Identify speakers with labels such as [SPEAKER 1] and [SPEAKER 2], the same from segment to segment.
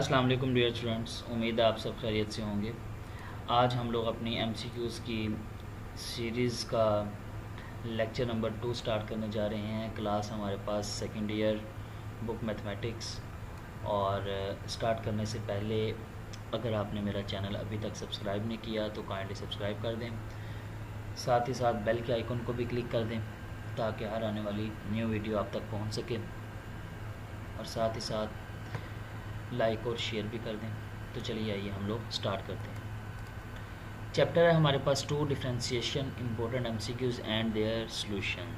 [SPEAKER 1] अस्सलाम वालेकुम dear students, उम्मीद है आप सब खैरियत से होंगे। आज हम लोग अपनी एमसीक्यूज़ की सीरीज़ का लेक्चर नंबर 2 स्टार्ट करने जा रहे हैं। क्लास हमारे पास सेकंड ईयर बुक मैथमेटिक्स। और स्टार्ट करने से पहले अगर आपने मेरा चैनल अभी तक सब्सक्राइब नहीं किया तो काइंडली सब्सक्राइब कर दें, साथ ही साथ बेल के आइकन को भी क्लिक कर दें ताकि हर आने वाली न्यू वीडियो आप तक पहुंच सके, और साथ ही साथ लाइक और शेयर भी कर दें। तो चलिए आइए हम लोग स्टार्ट करते हैं। चैप्टर है हमारे पास 2 differentiation important MCQs and their solution.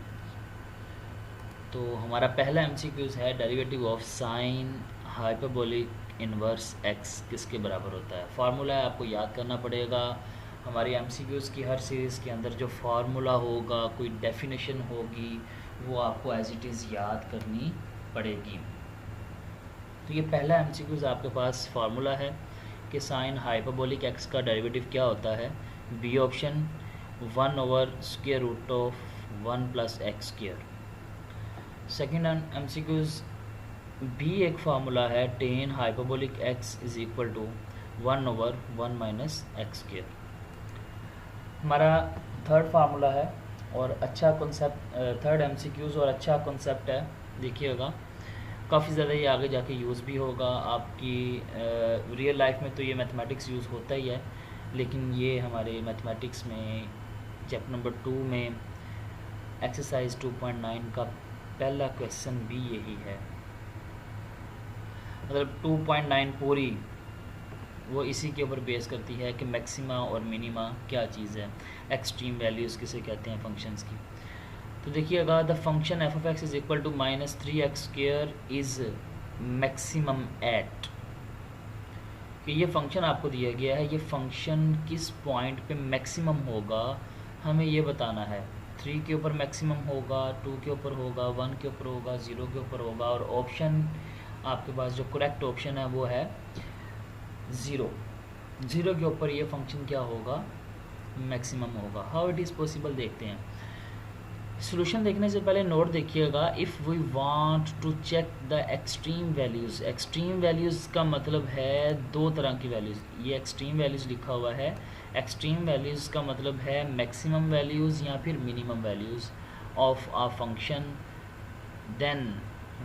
[SPEAKER 1] तो हमारा पहला एमसीक्यूज़ है derivative of sine hyperbolic inverse x किसके बराबर होता है। फार्मूला है, आपको याद करना पड़ेगा। हमारी एमसीक्यूज़ की हर सीरीज़ के अंदर जो फार्मूला होगा, कोई डेफिनेशन होगी, वो आपको एज इट इज़ याद करनी पड़ेगी। तो ये पहला एमसीक्यूज़ आपके पास फार्मूला है कि साइन हाइपरबोलिक एक्स का डेरिवेटिव क्या होता है। B option square root of 1 + x square. Second MCQs B एक फार्मूला है tan hyperbolic x is equal to 1/1 - x square. हमारा थर्ड फार्मूला है और अच्छा कॉन्सेप्ट, थर्ड एमसीक्यूज़ और अच्छा कॉन्सेप्ट है। देखिएगा काफ़ी ज़्यादा ये आगे जाके यूज़ भी होगा आपकी रियल लाइफ में। तो ये मैथमेटिक्स यूज़ होता ही है, लेकिन ये हमारे मैथमेटिक्स में चैप्टर नंबर 2 में एक्सरसाइज 2.9 का पहला क्वेश्चन भी यही है। मतलब 2.9 पूरी वो इसी के ऊपर बेस करती है कि मैक्सिमा और मिनिमा क्या चीज़ है, एक्सट्रीम वैल्यूज़ किसे कहते हैं फंक्शंस की। तो देखिएगा, the function f of x is equal to -3x square is maximum at. कि ये फंक्शन आपको दिया गया है, ये फंक्शन किस पॉइंट पे मैक्सिमम होगा हमें ये बताना है। 3 के ऊपर मैक्सिमम होगा, 2 के ऊपर होगा, 1 के ऊपर होगा, 0 के ऊपर होगा, और ऑप्शन आपके पास जो करेक्ट ऑप्शन है वो है 0। 0 के ऊपर ये फंक्शन क्या होगा, मैक्सिमम होगा। हाउ इट इज़ पॉसिबल देखते हैं। सॉल्यूशन देखने से पहले नोट देखिएगा, if we want to check the extreme values. Extreme values का मतलब है 2 तरह की वैल्यूज़। ये एक्सट्रीम वैल्यूज़ लिखा हुआ है। एक्सट्रीम वैल्यूज़ का मतलब है मैक्सिमम वैल्यूज़ या फिर minimum values of a function. Then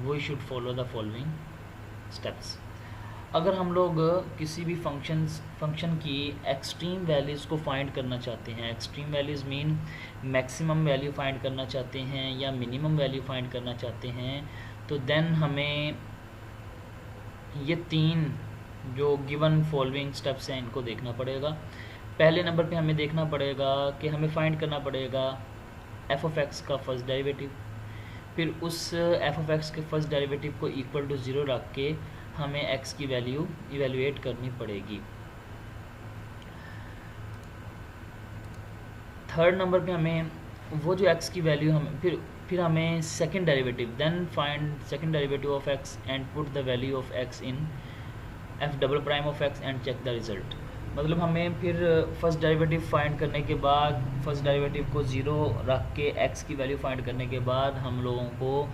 [SPEAKER 1] we should follow the following steps. अगर हम लोग किसी भी फंक्शन की एक्सट्रीम वैल्यूज़ को फाइंड करना चाहते हैं, extreme values mean maximum value find करना चाहते हैं या मिनिमम वैल्यू फाइंड करना चाहते हैं, तो देन हमें ये 3 जो गिवन फॉलोइंग स्टेप्स हैं इनको देखना पड़ेगा। पहले नंबर पे हमें देखना पड़ेगा कि हमें फाइंड करना पड़ेगा एफ ऑफ एक्स का फर्स्ट डेरिवेटिव। फिर उस एफ ऑफ एक्स के फर्स्ट डेरिवेटिव को इक्वल टू 0 रख के हमें x की वैल्यू इवेलुएट करनी पड़ेगी। थर्ड नंबर पे हमें वो जो x की वैल्यू हमें फिर हमें second derivative, then find second derivative of x and put the value of x in f' of x and check the result. मतलब हमें फिर फर्स्ट डेरिवेटिव फाइंड करने के बाद, फर्स्ट डेरिवेटिव को 0 रख के x की वैल्यू फाइंड करने के बाद हम लोगों को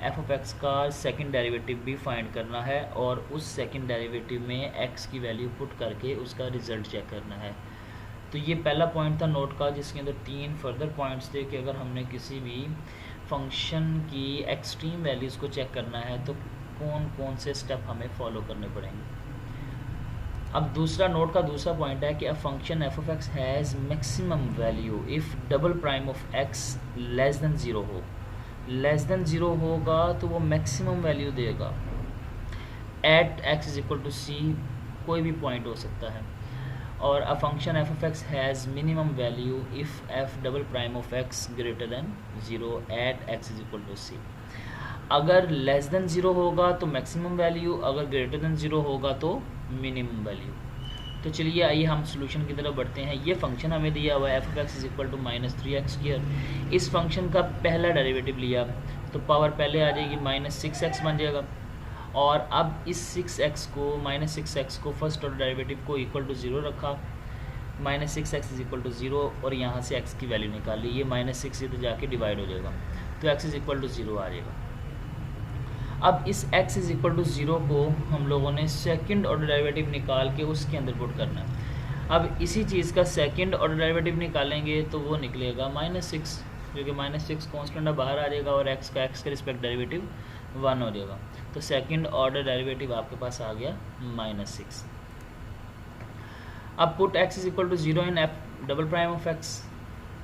[SPEAKER 1] एफ ऑफ एक्स का सेकंड डेरिवेटिव भी फाइंड करना है, और उस सेकंड डेरिवेटिव में एक्स की वैल्यू पुट करके उसका रिज़ल्ट चेक करना है। तो ये पहला पॉइंट था नोट का, जिसके अंदर 3 फर्दर पॉइंट्स थे कि अगर हमने किसी भी फंक्शन की एक्सट्रीम वैल्यूज़ को चेक करना है तो कौन कौन से स्टेप हमें फॉलो करने पड़ेंगे। अब दूसरा नोट का दूसरा पॉइंट है कि a function f of x has maximum value if double' of x less than 0 हो। लेस देन 0 होगा तो वो मैक्सिमम वैल्यू देगा। At x is equal to C कोई भी पॉइंट हो सकता है। और a function f of x has minimum value if f' of x greater than 0 at x is equal to C. अगर लेस देन 0 होगा तो मैक्सिमम वैल्यू, अगर ग्रेटर देन 0 होगा तो मिनिमम वैल्यू। तो चलिए आइए हम सॉल्यूशन की तरफ बढ़ते हैं। ये फंक्शन हमें दिया हुआ है f of x is equal to -3x square. इस फंक्शन का पहला डेरिवेटिव लिया तो पावर पहले आ जाएगी, -6x बन जाएगा। और अब इस 6x को फर्स्ट ऑर्डर डेरिवेटिव को इक्वल टू 0 रखा, -6x इज इक्वल टू 0, और यहाँ से x की वैल्यू निकाल ली। ये -6 से तो जाके डिवाइड हो जाएगा, तो x इज इक्वल टू 0 आ जाएगा। अब इस x इज इक्वल टू 0 को हम लोगों ने सेकंड ऑर्डर डेरिवेटिव निकाल के उसके अंदर पुट करना है। अब इसी चीज़ का सेकंड ऑर्डर डेरिवेटिव निकालेंगे तो वो निकलेगा -6, जो कि -6 कॉन्स्टेंट बाहर आ जाएगा और x का x के रिस्पेक्ट डेरिवेटिव 1 हो जाएगा। तो सेकंड ऑर्डर डेरिवेटिव आपके पास आ गया -6। अब put x is equal to 0 in f double prime of x,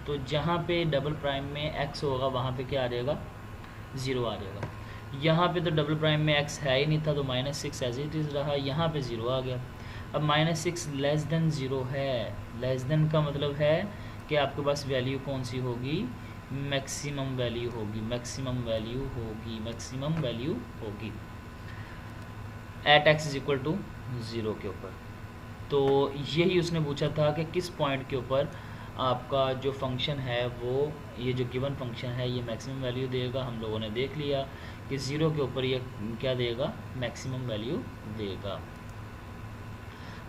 [SPEAKER 1] तो जहाँ पे डबल प्राइम में x होगा वहाँ पे क्या आ जाएगा, 0 आ जाएगा। यहाँ पे तो डबल प्राइम में x है ही नहीं था, तो -6 एज इट इज़ रहा, यहाँ पे 0 आ गया। अब -6 लेस देन 0 है, लेस देन का मतलब है कि आपके पास वैल्यू कौन सी होगी, मैक्सिमम वैल्यू होगी, मैक्सिमम वैल्यू होगी, मैक्सिमम वैल्यू होगी at x is equal to 0 के ऊपर। तो यही उसने पूछा था कि किस पॉइंट के ऊपर आपका जो फंक्शन है वो, ये जो गिवन फंक्शन है ये मैक्सिमम वैल्यू देगा। हम लोगों ने देख लिया कि 0 के ऊपर ये क्या देगा, मैक्सिमम वैल्यू देगा।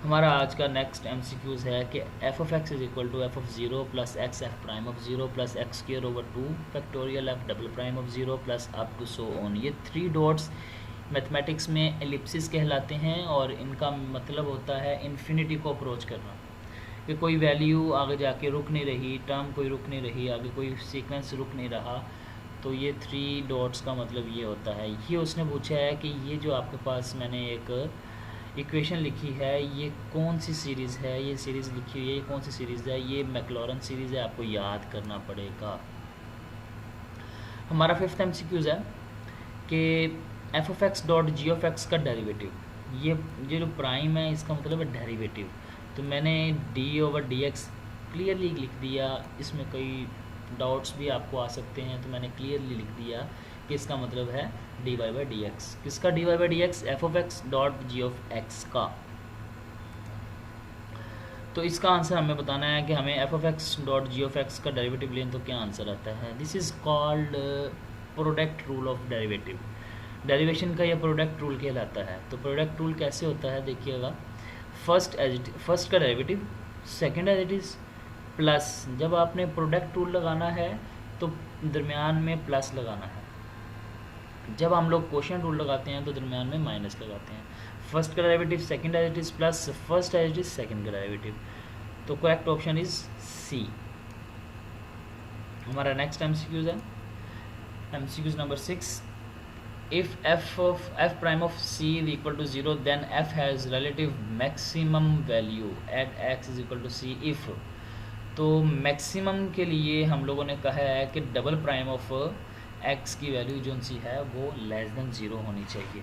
[SPEAKER 1] हमारा आज का नेक्स्ट MCQs है कि f of x is equal to f of 0 plus x f prime of 0 plus x square over 2 factorial f double prime of 0 plus up to so on. ये 3 dots mathematics में Ellipsis कहलाते हैं और इनका मतलब होता है इन्फिनिटी को अप्रोच करना, कि कोई वैल्यू आगे जाके रुक नहीं रही, टर्म कोई रुक नहीं रही, आगे कोई सीक्वेंस रुक नहीं रहा। तो ये 3 डॉट्स का मतलब ये होता है। ये उसने पूछा है कि ये जो आपके पास मैंने एक इक्वेशन लिखी है ये कौन सी सीरीज़ है, ये सीरीज़ लिखी हुई है, ये कौन सी सीरीज़ है, ये मैक्लॉरन सीरीज़ है, आपको याद करना पड़ेगा। हमारा 5th MCQs है कि f of x dot g of x का डेरिवेटिव, ये जो प्राइम है इसका मतलब है डेरिवेटिव। तो मैंने d ओवर dx क्लियरली लिख दिया, इसमें कई डाउट्स भी आपको आ सकते हैं, तो मैंने क्लियरली लिख दिया कि इसका मतलब है dy बाई डी एक्स। किसका dy by d x, f of x dot g of x का। तो इसका आंसर हमें बताना है कि हमें f of x dot g of x का डेरिवेटिव लें तो क्या आंसर आता है। This is called product rule of derivative. Derivation का यह प्रोडक्ट रूल कहलाता है। तो प्रोडक्ट रूल कैसे होता है देखिएगा, फर्स्ट का derivative, second as it is, plus जब आपने प्रोडक्ट रूल लगाना है तो दरमियान में प्लस लगाना है, जब हम लोग क्वोशिएंट रूल लगाते हैं तो दरमियान में माइनस लगाते हैं। फर्स्ट का derivative second as it is plus first as it is second का डेरिवेटिव। तो करेक्ट ऑप्शन इज सी। हमारा नेक्स्ट MCQs है MCQs number 6। If f prime of c is equal to 0 then f has relative maximum value at x is equal to c if। तो maximum के लिए हम लोगों ने कहा है कि डबल प्राइम ऑफ x की वैल्यू जो सी है वो लेस देन 0 होनी चाहिए।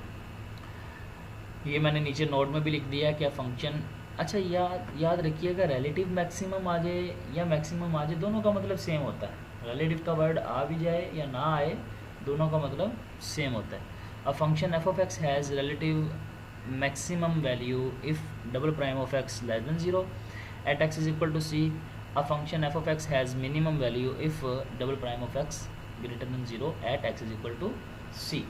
[SPEAKER 1] ये मैंने नीचे नोट में भी लिख दिया क्या फंक्शन। अच्छा याद रखिएगा, रिलेटिव मैक्सिमम आ जाए या मैक्सिमम आ जाए दोनों का मतलब सेम होता है। रिलेटिव का वर्ड आ भी जाए या ना आए दोनों का मतलब सेम होता है। A function f of x has relative maximum value if double prime of x less than 0 at x is equal to c। A function f of x has minimum value if double prime of x greater than 0 at x is equal to c।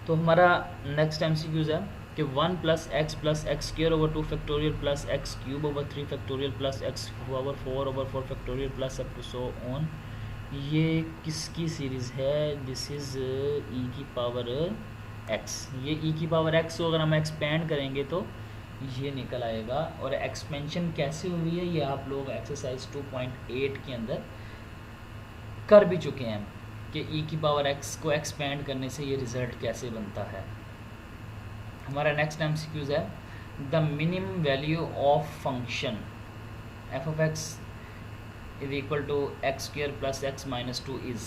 [SPEAKER 1] तो हमारा next MCQs है कि 1 plus x square over 2 factorial plus x cube over 3 factorial plus x over 4 over 4 factorial plus up to so on. ये किसकी series है, this is e की power x। ये e की पावर x को अगर हम एक्सपेंड करेंगे तो ये निकल आएगा। और एक्सपेंशन कैसे हुई है ये आप लोग एक्सरसाइज 2.8 के अंदर कर भी चुके हैं कि e की पावर x को एक्सपेंड करने से ये रिज़ल्ट कैसे बनता है। हमारा नेक्स्ट MCQs है the minimum value of function f of x is equal to x square plus x minus 2 is.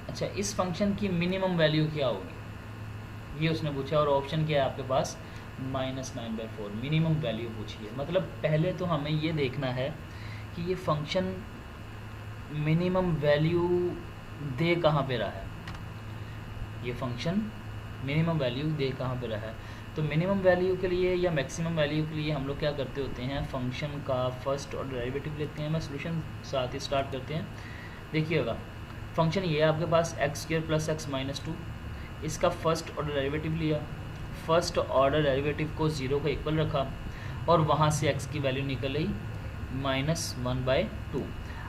[SPEAKER 1] अच्छा, इस फंक्शन की मिनिमम वैल्यू क्या होगी ये उसने पूछा, और ऑप्शन क्या है आपके पास -9/4 मिनिमम वैल्यू पूछी है। मतलब पहले तो हमें ये देखना है कि ये फंक्शन मिनिमम वैल्यू दे कहाँ पे रहा है, ये फंक्शन मिनिमम वैल्यू दे कहाँ पे रहा है। तो मिनिमम वैल्यू के लिए या मैक्सिमम वैल्यू के लिए हम लोग क्या करते होते हैं, फंक्शन का फर्स्ट ऑर्डर डेरिवेटिव लेते हैं। मैं सोल्यूशन साथ ही स्टार्ट करते हैं। देखिएगा फंक्शन ये है आपके पास x square plus x minus 2, इसका फर्स्ट ऑर्डर डेरिवेटिव लिया, फर्स्ट ऑर्डर डेरिवेटिव को 0 का इक्वल रखा और वहाँ से x की वैल्यू निकल आई -1/2।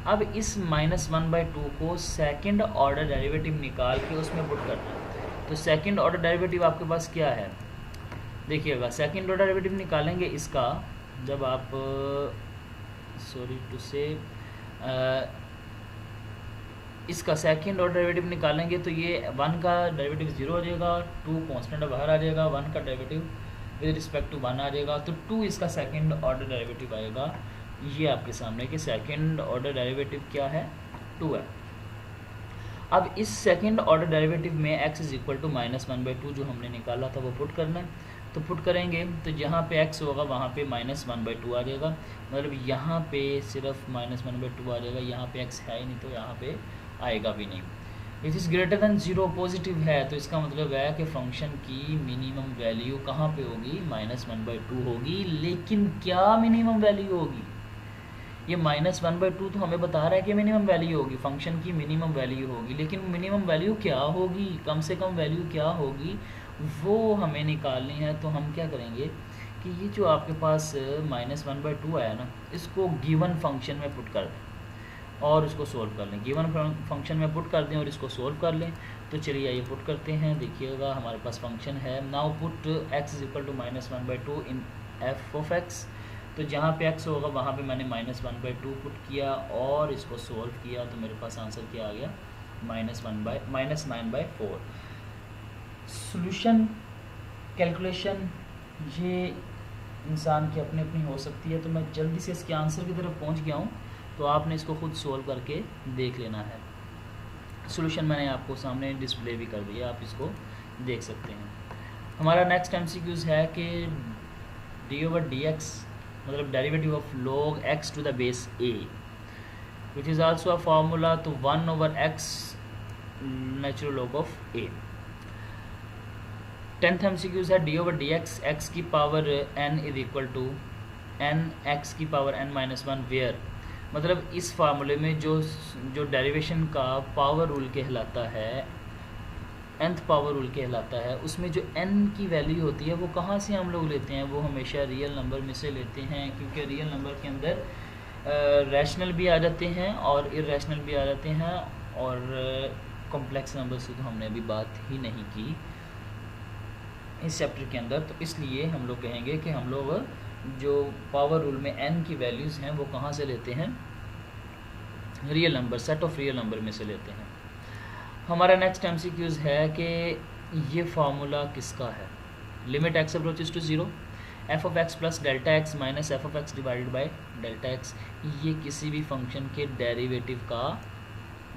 [SPEAKER 1] अब इस -1/2 को सेकंड ऑर्डर डेरिवेटिव निकाल के उसमें पुट करना है। तो सेकंड ऑर्डर डेरिवेटिव आपके पास क्या है, देखिएगा सेकंड ऑर्डर डेरिवेटिव निकालेंगे इसका, जब आप सॉरी टू से इसका सेकंड ऑर्डर डेरिवेटिव निकालेंगे तो ये 1 का डेरिवेटिव 0 हो जाएगा, 2 कांस्टेंट बाहर आ जाएगा, 1 का डेरिवेटिव विद रिस्पेक्ट टू 1 आ जाएगा, तो 2 इसका सेकंड ऑर्डर डेरिवेटिव आएगा। ये आपके सामने कि सेकंड ऑर्डर डेरिवेटिव क्या है, 2 है। अब इस सेकंड ऑर्डर डेरिवेटिव में x इज इक्वल टू -1/2 जो हमने निकाला था वो पुट करना है। तो पुट करेंगे तो जहाँ पे x होगा वहाँ पे -1/2 आ जाएगा, मतलब यहाँ पे सिर्फ -1/2 आ जाएगा, यहाँ पे x है ही नहीं तो यहाँ पे आएगा भी नहीं। It is greater than 0 positive है तो इसका मतलब है कि फंक्शन की मिनिमम वैल्यू कहाँ पे होगी, -1/2 होगी। लेकिन क्या मिनिमम वैल्यू होगी, ये -1/2 तो हमें बता रहा है कि मिनिमम वैल्यू होगी, फंक्शन की मिनिमम वैल्यू होगी, लेकिन मिनिमम वैल्यू क्या होगी, कम से कम वैल्यू क्या होगी वो हमें निकालनी है। तो हम क्या करेंगे कि ये जो आपके पास -1/2 आया ना, इसको गिवन फंक्शन में पुट कर दें और उसको सोल्व कर लें, गिवन फंक्शन में पुट कर दें और इसको सोल्व कर लें। तो चलिए आइए पुट करते हैं। देखिएगा हमारे पास फंक्शन है, now put x is equal to -1/2 in f of x। तो जहाँ पे x होगा वहाँ पे मैंने -1/2 पुट किया और इसको सोल्व किया, तो मेरे पास आंसर क्या आ गया, -9/4। सॉल्यूशन कैलकुलेशन ये इंसान की अपनी अपनी हो सकती है, तो मैं जल्दी से इसके आंसर की तरफ पहुँच गया हूँ, तो आपने इसको खुद सोल्व करके देख लेना है। सॉल्यूशन मैंने आपको सामने डिस्प्ले भी कर दिया, आप इसको देख सकते हैं। हमारा नेक्स्ट MCQs है कि d/dx मतलब derivative of log x to the base a which is also a formula, तो 1/x natural log of a। 10th MCQs है d/dx x की power n is equal to n x की power n-1 where, मतलब इस फार्मूले में जो derivation का पावर रूल कहलाता है, nth पावर रूल कहलाता है, उसमें जो n की वैल्यू होती है वो कहाँ से हम लोग लेते हैं, वो हमेशा रियल नंबर में से लेते हैं, क्योंकि रियल नंबर के अंदर रैशनल भी आ जाते हैं और इरेशनल भी आ जाते हैं, और कॉम्प्लेक्स नंबर से तो हमने अभी बात ही नहीं की इस चैप्टर के अंदर। तो इसलिए हम लोग कहेंगे कि हम लोग जो पावर रूल में n की वैल्यूज़ हैं वो कहाँ से लेते हैं, real number, set of real number में से लेते हैं। हमारा नेक्स्ट MCQs है कि ये फार्मूला किसका है, limit x approaches to 0 f of x plus delta x minus f of x divided by delta x, ये किसी भी फंक्शन के डेरिवेटिव का,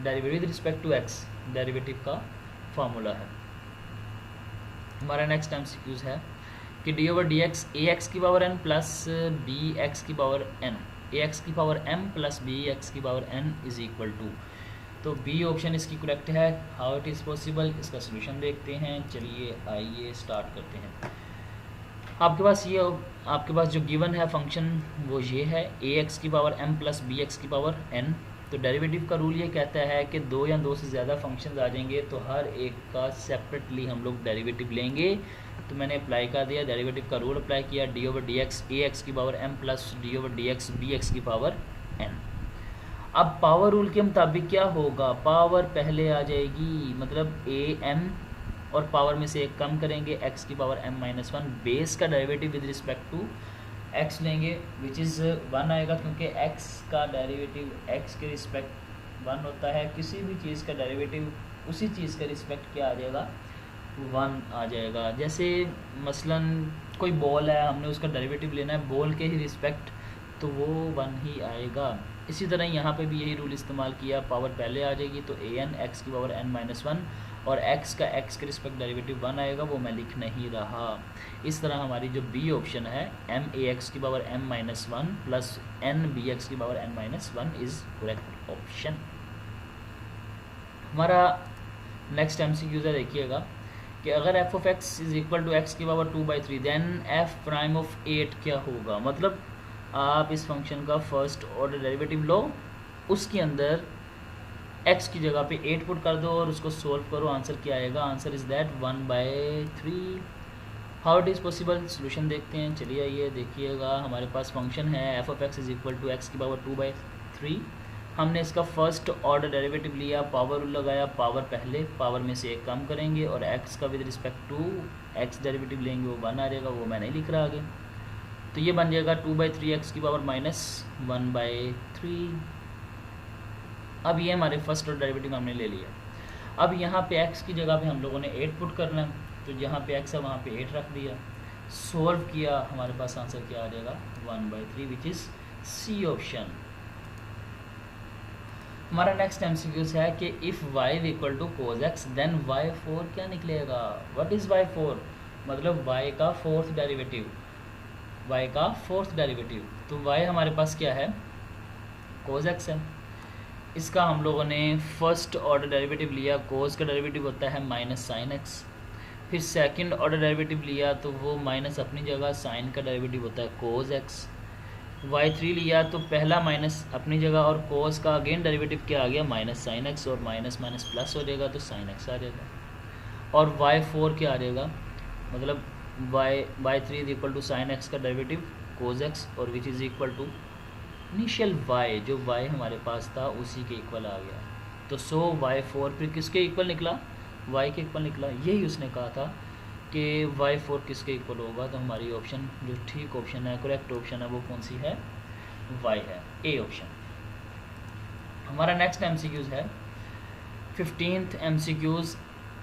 [SPEAKER 1] derivative with respect to x derivative का फार्मूला है। हमारा नेक्स्ट MCQs है कि d/dx ax की पावर n प्लस bx की पावर n, ax की पावर m प्लस bx की power n is equal to, तो बी ऑप्शन इसकी करेक्ट है। हाउ इट इज़ पॉसिबल, इसका सोल्यूशन देखते हैं। चलिए आइए स्टार्ट करते हैं। आपके पास जो गिवन है फंक्शन वो ये है, ax की पावर m प्लस bx की पावर n। तो डेरिवेटिव का रूल ये कहता है कि 2 या 2 से ज़्यादा फंक्शंस आ जाएंगे तो हर एक का सेपरेटली हम लोग डेरिवेटिव लेंगे। तो मैंने अप्लाई कर दिया, डेरिवेटिव का रूल अप्लाई किया, d/dx ax की power m plus d/dx bx की पावर n। अब पावर रूल के मुताबिक क्या होगा, पावर पहले आ जाएगी, मतलब am और पावर में से एक कम करेंगे, x की पावर m-1, बेस का derivative with respect to x लेंगे विच इज़ 1 आएगा, क्योंकि x का डेरिवेटिव x के रिस्पेक्ट 1 होता है, किसी भी चीज़ का डेरिवेटिव उसी चीज़ का रिस्पेक्ट क्या आ जाएगा, 1 आ जाएगा। जैसे मसलन कोई बॉल है, हमने उसका डेरिवेटिव लेना है बॉल के ही रिस्पेक्ट, तो वो 1 ही आएगा। इसी तरह यहाँ पे भी यही रूल इस्तेमाल किया, पावर पहले आ जाएगी तो an x की पावर n-1 और x का x के रिस्पेक्ट डेरिवेटिव 1 आएगा, वो मैं लिख नहीं रहा। इस तरह हमारी जो बी ऑप्शन है m ax की power m-1 plus n bx की power n-1 is correct option. हमारा नेक्स्ट MCQ है, देखिएगा कि अगर f of x is equal to x की power 2/3 then f prime of 8 क्या होगा, मतलब आप इस फंक्शन का फर्स्ट ऑर्डर डेरिवेटिव लो, उसके अंदर x की जगह पे 8 पुट कर दो और उसको सोल्व करो, आंसर क्या आएगा, answer is that 1/3। How it is possible, solution देखते हैं। चलिए ये देखिएगा, हमारे पास फंक्शन है f of x is equal to x की पावर 2/3 हमने इसका फर्स्ट ऑर्डर डेरिवेटिव लिया, पावर लगाया, पावर पहले, पावर में से एक कम करेंगे और x का with respect to x derivative लेंगे, वो 1 आ जाएगा, वो मैं नहीं लिख रहा आगे। तो ये बन जाएगा 2/3 x की पावर -1/3। अब ये हमारे फर्स्ट ऑर्डर डेरिवेटिव हमने ले लिया। अब यहाँ पे x की जगह पे हम लोगों ने 8 पुट करना है, तो जहाँ पे x है वहाँ पे 8 रख दिया, सॉल्व किया, हमारे पास आंसर क्या आ जाएगा 1/3 विच इज़ सी ऑप्शन। हमारा नेक्स्ट एमसीक्यूज है कि if y equal to cos x then y4 क्या निकलेगा। What is y4? मतलब y का फोर्थ डेरिवेटिव, y का फोर्थ डेरिवेटिव। तो y हमारे पास क्या है, cos x है। इसका हम लोगों ने फर्स्ट ऑर्डर डेरिवेटिव लिया, cos का डेरिवेटिव होता है -sin x। फिर सेकंड ऑर्डर डेरिवेटिव लिया तो वो माइनस अपनी जगह, sin का डेरिवेटिव होता है cos x। y3 लिया तो पहला माइनस अपनी जगह और cos का अगेन डेरिवेटिव क्या आ गया -sin x, और माइनस माइनस प्लस हो जाएगा तो sin x आ जाएगा। और y4 क्या आ जाएगा, मतलब y3 is equal to sin x का डेरिवेटिव cos x और which is equal to initial y, जो y हमारे पास था उसी के इक्वल आ गया। तो y4 फिर किसके इक्वल निकला, y के इक्वल निकला। यही उसने कहा था कि y4 किसके इक्वल होगा, तो हमारी ऑप्शन जो ठीक ऑप्शन है, करेक्ट ऑप्शन है, वो कौन सी है, y है, ए ऑप्शन। हमारा नेक्स्ट एमसीक्यूज है 15th MCQs.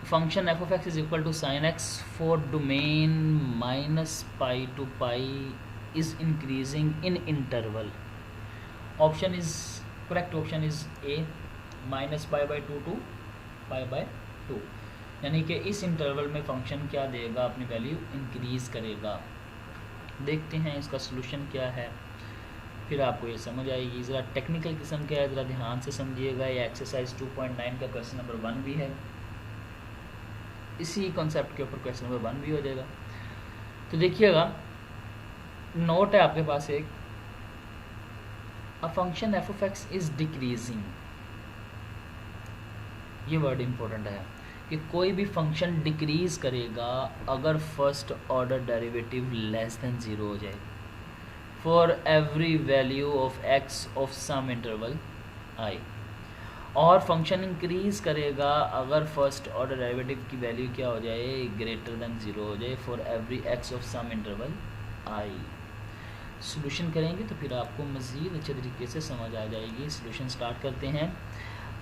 [SPEAKER 1] Function f of x is equal to sine x for domain -π to π is increasing in interval. Option is, correct option is A, -π/2 to π/2, यानी कि इस इंटरवल में function क्या देगा, अपनी value increase करेगा। देखते हैं इसका सलूशन क्या है, फिर आपको ये समझ आएगी। ज़रा टेक्निकल किस्म का है, ज़रा ध्यान से समझिएगा। ये एक्सरसाइज 2.9 का क्वेश्चन नंबर 1 भी है, इसी कॉन्सेप्ट के ऊपर क्वेश्चन नंबर 1 भी हो जाएगा। तो देखिएगा, नोट है आपके पास एक, a function f of x is decreasing. ये वर्ड इंपॉर्टेंट है कि कोई भी फंक्शन डिक्रीज करेगा अगर first order derivative less than 0 हो जाए, for every value of x of some interval I. और फंक्शन इंक्रीज करेगा अगर फर्स्ट ऑर्डर डेरिवेटिव की वैल्यू क्या हो जाए, ग्रेटर देन 0 हो जाए, for every x of some interval I. Solution करेंगे तो फिर आपको मज़ीद अच्छे तरीके से समझ आ जाएगी। सॉल्यूशन स्टार्ट करते हैं।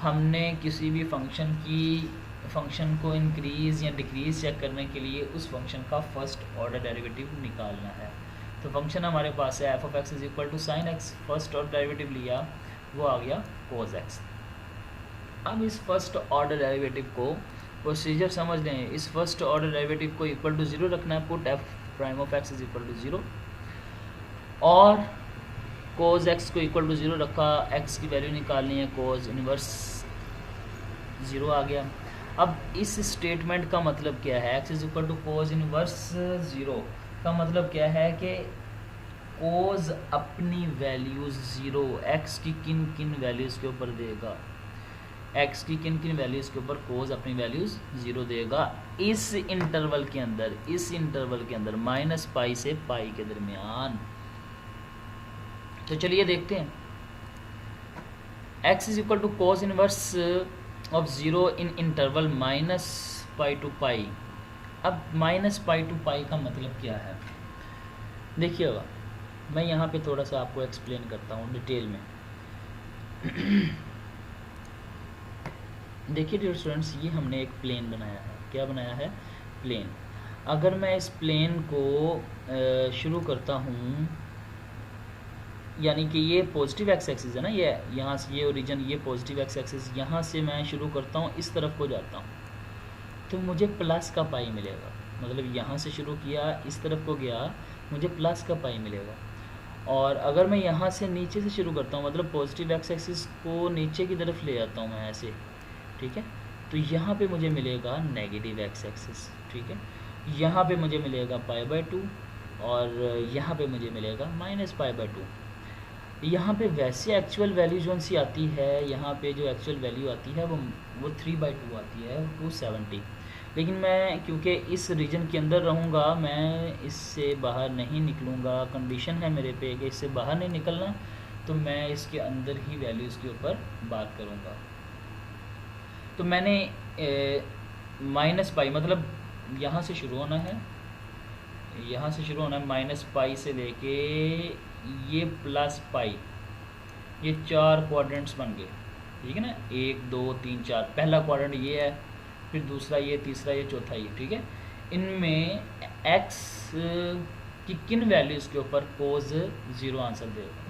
[SPEAKER 1] हमने किसी भी फंक्शन को इंक्रीज़ या डिक्रीज़ चेक करने के लिए उस फंक्शन का फर्स्ट ऑर्डर डेरिवेटिव निकालना है। तो फंक्शन हमारे पास है f of x is equal to sine x, first order derivative लिया, वो आ गया cos x। अब इस फर्स्ट ऑर्डर डेरिवेटिव को प्रोसीजर समझ लें। इस फर्स्ट ऑर्डर डेरिवेटिव को इक्वल टू 0 रखना है, put f prime of x is equal to 0, और cos x को इक्वल टू 0 रखा, x की वैल्यू निकालनी है, cos इनवर्स 0 आ गया। अब इस स्टेटमेंट का मतलब क्या है, x is equal to cos inverse 0 का मतलब क्या है कि cos अपनी वैल्यूज़ 0 x की किन किन वैल्यूज़ के ऊपर देगा, x की किन किन वैल्यूज़ के ऊपर cos अपनी वैल्यूज़ 0 देगा इस इंटरवल के अंदर, -π से π के दरमियान। तो चलिए देखते हैं, x is equal to cos inverse of 0 in interval -π to π। अब -π to π का मतलब क्या है, देखिएगा, मैं यहाँ पे थोड़ा सा आपको एक्सप्लेन करता हूँ डिटेल में। देखिए डियर स्टूडेंट्स, ये हमने एक प्लेन बनाया है। क्या बनाया है, प्लेन। अगर मैं इस प्लेन को शुरू करता हूँ, यानी कि ये पॉजिटिव एक्स एक्सिस है ना, ये यहाँ से ये ओरिजिन, ये पॉजिटिव एक्स एक्सिस, यहाँ से मैं शुरू करता हूँ, इस तरफ को जाता हूँ, तो मुझे प्लस का पाई मिलेगा। मतलब यहाँ से शुरू किया, इस तरफ को गया, मुझे प्लस का पाई मिलेगा। और अगर मैं यहाँ से नीचे से शुरू करता हूँ, मतलब पॉजिटिव एक्स एक्सिस को नीचे की तरफ ले जाता हूँ मैं ऐसे, ठीक है, तो यहाँ पे मुझे मिलेगा नेगेटिव एक्स एक्सिस, ठीक है। यहाँ पे मुझे मिलेगा π/2 और यहाँ पे मुझे मिलेगा -π/2। यहाँ पे वैसे एक्चुअल वैल्यू जो सी आती है, यहाँ पे जो एक्चुअल वैल्यू आती है वो 3/2 आती है, 270। लेकिन मैं क्योंकि इस रीजन के अंदर रहूँगा, मैं इससे बाहर नहीं निकलूँगा, कंडीशन है मेरे पे कि इससे बाहर नहीं निकलना, तो मैं इसके अंदर ही वैल्यूज़ के ऊपर बात करूँगा। तो मैंने माइनस पाई मतलब यहाँ से शुरू होना है, यहाँ से शुरू होना है माइनस पाई से लेके ये प्लस पाई, ये 4 क्वाड्रेंट्स बन गए, ठीक है ना, 1 2 3 4। पहला क्वाड्रेंट ये है, फिर दूसरा ये, तीसरा ये, चौथा ये, ठीक है। इनमें x की किन वैल्यूज़ के ऊपर कोज 0 आंसर देगा,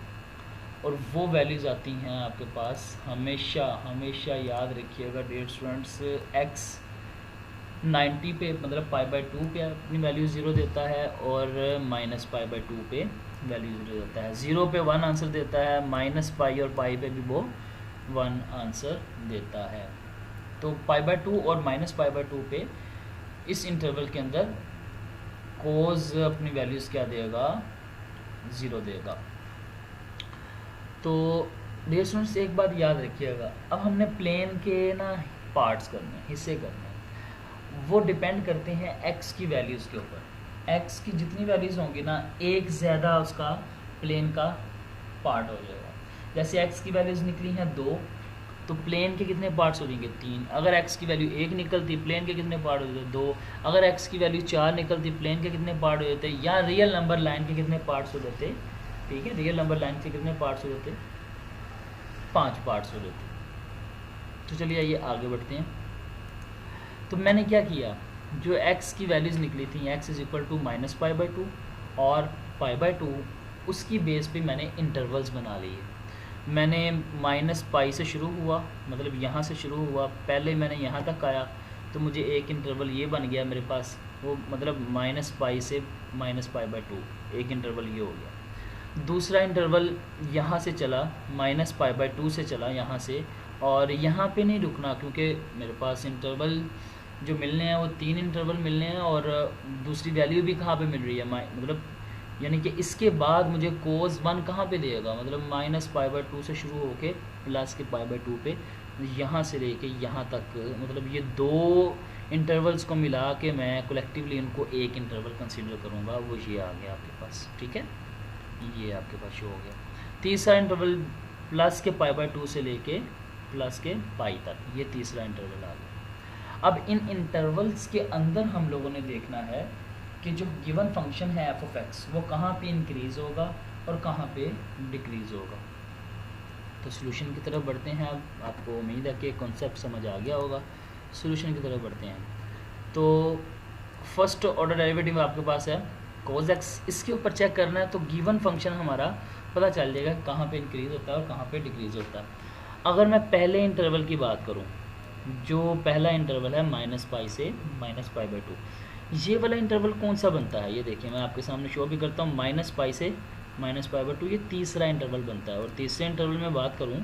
[SPEAKER 1] और वो वैल्यूज़ आती हैं आपके पास हमेशा हमेशा याद रखिएगा डियर स्टूडेंट्स, x 90 पे मतलब π/2 पे अपनी वैल्यू 0 देता है, और -π/2 पे वैल्यू 0 देता है। 0 पे 1 आंसर देता है, -π और पाई पे भी वो 1 आंसर देता है। तो π/2 और -π/2 पे इस इंटरवल के अंदर कोज अपनी वैल्यूज़ क्या देगा, 0 देगा। तो डियर स्टूडेंट्स एक बात याद रखिएगा, अब हमने प्लेन के ना पार्ट्स करने हैं, हिस्से करने हैं, वो डिपेंड करते हैं x की वैल्यूज़ के ऊपर। x की जितनी वैल्यूज़ होंगी ना, एक ज़्यादा उसका प्लेन का पार्ट हो जाएगा। जैसे x की वैल्यूज़ निकली हैं 2, तो प्लेन के कितने पार्ट्स हो जाएंगे, 3। अगर x की वैल्यू 1 निकलती, प्लेन के कितने पार्ट हो जाते, 2। अगर x की वैल्यू 4 निकलती, प्लेन के कितने पार्ट हो जाते, या रियल नंबर लाइन के कितने पार्ट्स हो जाते, ठीक है, रियल नंबर लाइन के कितने पार्ट्स हो जाते, 5 पार्ट्स हो जाते। तो चलिए आइए आगे बढ़ते हैं। तो मैंने क्या किया, जो x की वैल्यूज़ निकली थी, x इज़ इक्वल टू -π/2 और π/2, उसकी बेस पे मैंने इंटरवल्स बना लिए। मैंने -π से शुरू हुआ, मतलब यहाँ से शुरू हुआ, पहले मैंने यहाँ तक आया, तो मुझे एक इंटरवल ये बन गया मेरे पास, वो मतलब -π से -π/2, एक इंटरवल ये हो गया। दूसरा इंटरवल यहाँ से चला, -π/2 से चला यहाँ से, और यहाँ पे नहीं रुकना, क्योंकि मेरे पास इंटरवल जो मिलने हैं वो 3 इंटरवल मिलने हैं, और दूसरी वैल्यू भी कहाँ पे मिल रही है, मतलब यानी कि इसके बाद मुझे कोस 1 कहाँ पे देगा, मतलब -π/2 से शुरू होके प्लस के π/2 पे, यहाँ से लेके यहाँ तक, मतलब ये 2 इंटरवल्स को मिला के मैं कलेक्टिवली इनको एक इंटरवल कंसीडर करूँगा। वो ये आ गया आपके पास, ठीक है, ये आपके पास शो हो गया। तीसरा इंटरवल प्लस के π/2 से लेके प्लस के पाई तक, ये तीसरा इंटरवल आ गया। अब इन इंटरवल्स के अंदर हम लोगों ने देखना है कि जो गिवन फंक्शन है f(x) वो कहाँ पे इंक्रीज़ होगा और कहाँ पे डिक्रीज़ होगा। तो सॉल्यूशन की तरफ बढ़ते हैं। अब आपको उम्मीद है कि कॉन्सेप्ट समझ आ गया होगा। सॉल्यूशन की तरफ बढ़ते हैं। तो फर्स्ट ऑर्डर डेरिवेटिव आपके पास है cos x, इसके ऊपर चेक करना है, तो गिवन फंक्शन हमारा पता चल जाएगा कहाँ पे इंक्रीज़ होता है और कहाँ पे डिक्रीज़ होता है। अगर मैं पहले इंटरवल की बात करूँ, जो पहला इंटरवल है -π से -π/2, ये वाला इंटरवल कौन सा बनता है, ये देखिए मैं आपके सामने शो भी करता हूँ। -π से -π/2 ये तीसरा इंटरवल बनता है। और तीसरे इंटरवल में बात करूँ,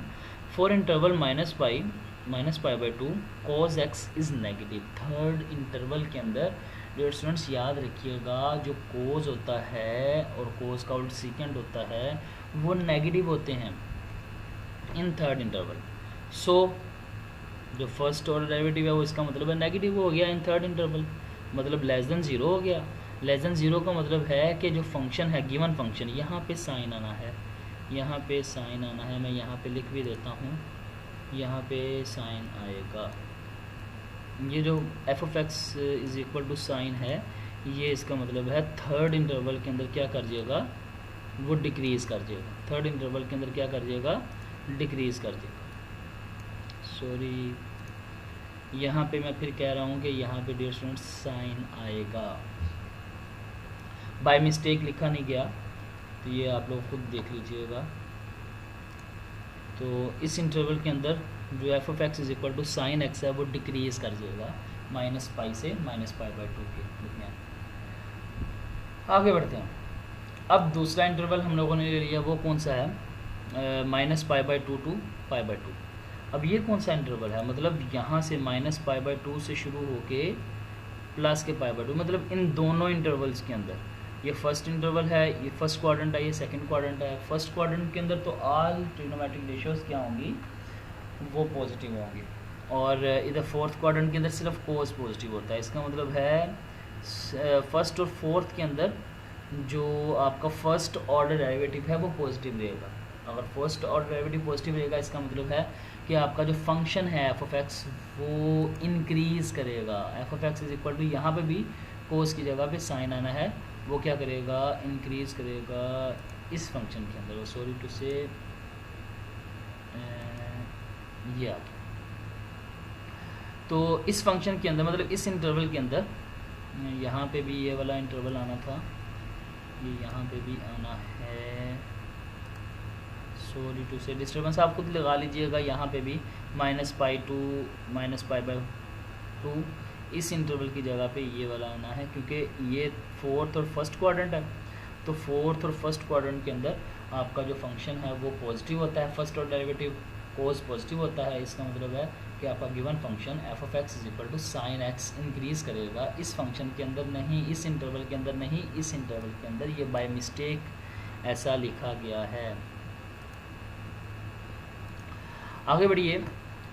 [SPEAKER 1] for interval -π/2 cos x is negative. Third interval के अंदर डियर स्टूडेंट्स याद रखिएगा, जो कोस होता है और कोस का उल्ट सीकेंट होता है वो नेगेटिव होते हैं इन थर्ड इंटरवल। सो जो फर्स्ट ऑर्डर डेरिवेटिव है वो इसका मतलब है नेगेटिव हो गया इन थर्ड इंटरवल, मतलब लेस देन 0 हो गया। लेस देन 0 का मतलब है कि जो फंक्शन है, गिवन फंक्शन, यहाँ पे साइन आना है, यहाँ पे साइन आना है। मैं यहाँ पे लिख भी देता हूँ, यहाँ पे साइन आएगा। ये जो f(x) is equal to sign है, ये इसका मतलब है थर्ड इंटरवल के अंदर क्या कर जाएगा, वो डिक्रीज़ कर जाएगा। थर्ड इंटरवल के अंदर क्या कर जाएगा, डिक्रीज़ कर जाएगा। सॉरी, यहाँ पे मैं फिर कह रहा हूँ कि यहाँ पे डियर स्टूडेंट्स साइन आएगा, बाय मिस्टेक लिखा नहीं गया, तो ये आप लोग खुद देख लीजिएगा। तो इस इंटरवल के अंदर जो f(x) is equal to sine x है वो डिक्रीज़ कर जाएगा -π से -π/2 के। आगे बढ़ते हैं। अब दूसरा इंटरवल हम लोगों ने ले लिया, वो कौन सा है, -π/2 टू π/2। अब ये कौन सा इंटरवल है, मतलब यहाँ से -π/2 से शुरू होके प्लस के π/2, मतलब इन दोनों इंटरवल्स के अंदर, ये फर्स्ट इंटरवल है, ये फर्स्ट क्वाड्रेंट है, ये सेकंड क्वाड्रेंट है। फर्स्ट क्वाड्रेंट के अंदर तो ऑल ट्रिग्नोमेट्रिक रेशियोज क्या होंगी, वो पॉजिटिव होंगी, और इधर फोर्थ क्वाड्रेंट के अंदर सिर्फ कोस पॉजिटिव होता है। इसका मतलब है फर्स्ट और फोर्थ के अंदर जो आपका फर्स्ट ऑर्डर डेरिवेटिव है वो पॉजिटिव रहेगा, अगर फर्स्ट ऑर्डर डेरिवेटिव पॉजिटिव रहेगा इसका मतलब है कि आपका जो फंक्शन है एफ ऑफ एक्स वो इंक्रीज करेगा। F of x is equal to यहाँ पे भी कोस की जगह पे साइन आना है, वो क्या करेगा, इंक्रीज करेगा इस फंक्शन के अंदर। सॉरी टू से ये आ गया। तो इस फंक्शन के अंदर मतलब इस इंटरवल के अंदर यहाँ पे भी ये वाला इंटरवल आना था, ये यहाँ पे भी आना है। सॉरी टू से डिस्टर्बेंस आप खुद लगा लीजिएगा। यहाँ पे भी -π to -π/2 इस इंटरवल की जगह पे ये वाला आना है, क्योंकि ये फोर्थ और फर्स्ट क्वाड्रेंट है। तो फोर्थ और फर्स्ट क्वाड्रेंट के अंदर आपका जो फंक्शन है वो पॉजिटिव होता है, first order derivative cos positive होता है। इसका मतलब है कि आपका given function f of x is equal to sine x increase करेगा इस फंक्शन के अंदर, नहीं इस इंटरवल के अंदर, नहीं इस इंटरवल के अंदर। ये बाय मिस्टेक ऐसा लिखा गया है। आगे बढ़िए।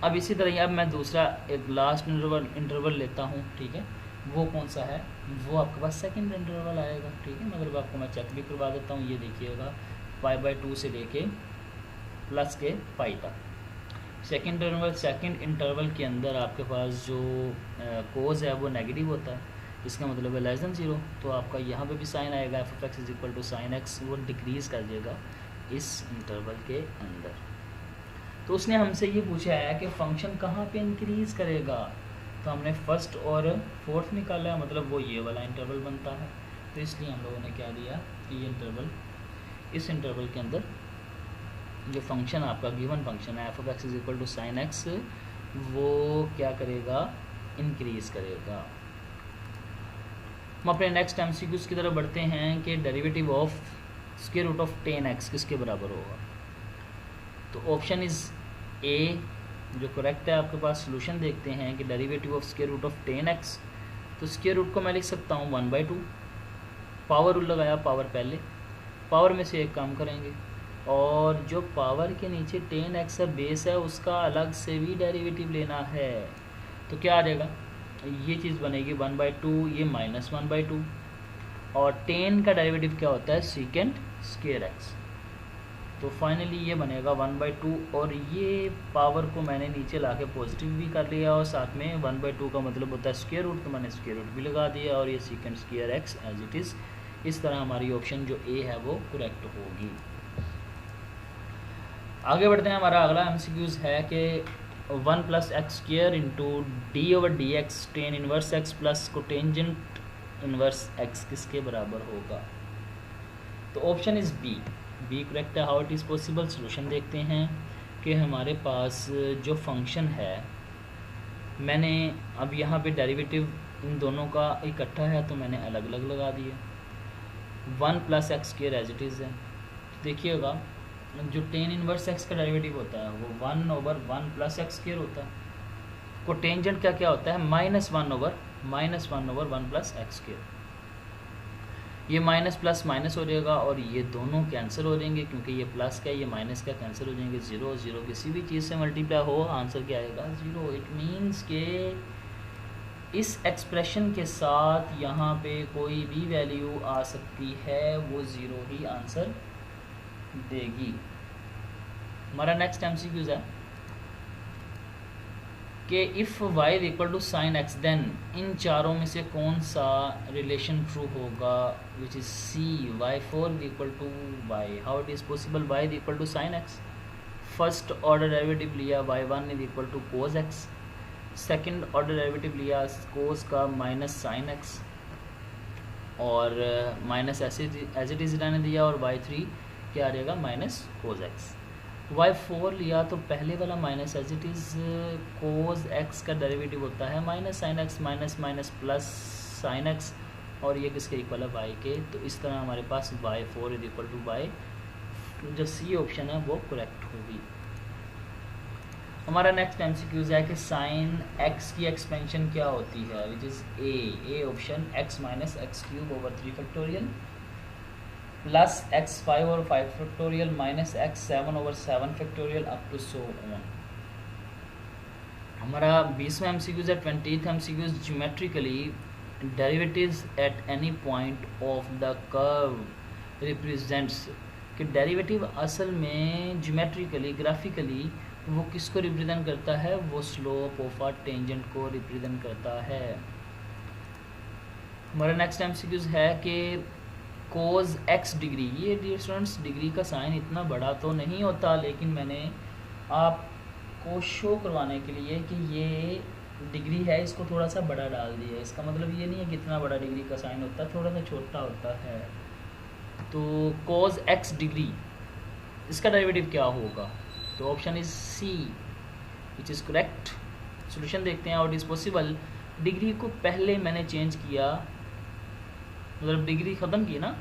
[SPEAKER 1] अब इसी तरह अब मैं दूसरा एक लास्ट इंटरवल लेता हूँ, ठीक है। वो कौन सा है, वो आपके पास सेकंड इंटरवल आएगा, ठीक है। मतलब आपको मैं चेक भी करवा देता हूँ। ये देखिएगा π/2 से लेके प्लस के पाई तक सेकंड इंटरवल के अंदर आपके पास जो कोज है वो नेगेटिव होता है। इसका मतलब है लेस देन 0। तो आपका यहाँ पे भी साइन आएगा, f of x is equal to sine x, वो डिक्रीज कर देगा इस इंटरवल के अंदर। तो उसने हमसे ये पूछा है कि फंक्शन कहाँ पे इंक्रीज करेगा। तो हमने फर्स्ट और फोर्थ निकाला है, मतलब वो ये वाला इंटरवल बनता है। तो इसलिए हम लोगों ने क्या दिया कि ये इंटरवल, इस इंटरवल के अंदर जो फंक्शन आपका गिवन फंक्शन है f of x is equal to sine x, वो क्या करेगा, इंक्रीज करेगा। हम अपने नेक्स्ट एमसीक्यूज की तरफ बढ़ते हैं कि derivative of square root of 10x किसके बराबर होगा। तो ऑप्शन इज ए जो करेक्ट है आपके पास। सोल्यूशन देखते हैं कि derivative of square root of 10x, तो स्क्वायर रूट को मैं लिख सकता हूँ 1/2, पावर रूल लगाया, पावर पहले, पावर में से एक काम करेंगे, और जो पावर के नीचे 10x का बेस है उसका अलग से भी डेरिवेटिव लेना है। तो क्या आ जाएगा, ये चीज़ बनेगी 1/2, ये -1/2, और 10 का डेरिवेटिव क्या होता है, सेकेंड स्क्वायर x। तो फाइनली ये बनेगा 1/2, और ये पावर को मैंने नीचे लाके पॉजिटिव भी कर लिया, और साथ में 1/2 का मतलब होता है स्क्वायर रूट, तो मैंने स्क्वायर रूट भी लगा दिया, और ये second square x as it is. इस तरह हमारी ऑप्शन जो ए है वो करेक्ट होगी। आगे बढ़ते हैं। हमारा अगला एमसीक्यूज है कि 1 + x² into d/dx tan inverse x plus cotangent inverse x किसके बराबर होगा। तो ऑप्शन इज़ बी करेक्ट है। How it is possible, solution देखते हैं कि हमारे पास जो फंक्शन है, मैंने अब यहाँ पे डेरिवेटिव इन दोनों का इकट्ठा है तो मैंने अलग अलग लगा दिए। 1 + x² एज इट इज़ है। देखिएगा जो tan इनवर्स x का डेरिवेटिव होता है वो 1/1 + x² होता है। कोटेंजेंट का क्या होता है, -1/1 + x²। ये माइनस प्लस माइनस हो जाएगा, और ये दोनों कैंसिल हो जाएंगे, क्योंकि ये प्लस का ये माइनस का कैंसिल हो जाएंगे। 0 0 किसी भी चीज़ से मल्टीप्लाई हो, आंसर क्या आएगा, 0। इट मीन्स के इस एक्सप्रेशन के साथ यहाँ पे कोई भी वैल्यू आ सकती है, वो 0 ही आंसर देगी। हमारा नेक्स्ट एमसीक्यूज है कि if y = sin x, then इन चारों में से कौन सा रिलेशन ट्रू होगा, which is C, y4 = y। How it is possible, y = sin x, first order derivative लिया y1 = cos x, second order derivative लिया cos का -sin x, और माइनस एज इट इज़ रहने दिया, और y3 क्या आ जाएगा, -cos x। y4 लिया तो पहले वाला minus as it is cos x का डेरिवेटिव होता है -sin x, minus plus sin x, और ये किसके इक्वल है, y के। तो इस तरह हमारे पास y4 = y, जो सी ऑप्शन है वो करेक्ट होगी। हमारा नेक्स्ट एमसीक्यूज है कि sin x की एक्सपेंशन क्या होती है, which is A option, x - x³ plus x5/5 minus x7/7 up to so on. हमारा 20वां एमसीक्यूज है। 20th MCQs, geometrically derivatives at any point of the curve represents कि डेरिवेटिव असल में ज्योमेट्रिकली ग्राफिकली वो किसको रिप्रेजेंट करता है, वो स्लोप ऑफ अ टेंजेंट को रिप्रेजेंट करता है। हमारा नेक्स्ट एमसीक्यूज है कि कोज एक्स डिग्री, ये डियर स्टूडेंट्स डिग्री का साइन इतना बड़ा तो नहीं होता, लेकिन मैंने आपको शो करवाने के लिए कि ये डिग्री है इसको थोड़ा सा बड़ा डाल दिया। इसका मतलब ये नहीं है कि इतना बड़ा डिग्री का साइन होता है, थोड़ा सा छोटा होता है। तो कोज एक्स डिग्री इसका डेरिवेटिव क्या होगा, तो option is C which is correct. Solution देखते हैं। और इज़ पॉसिबल, डिग्री को पहले मैंने चेंज किया, मतलब डिग्री ख़त्म की ना,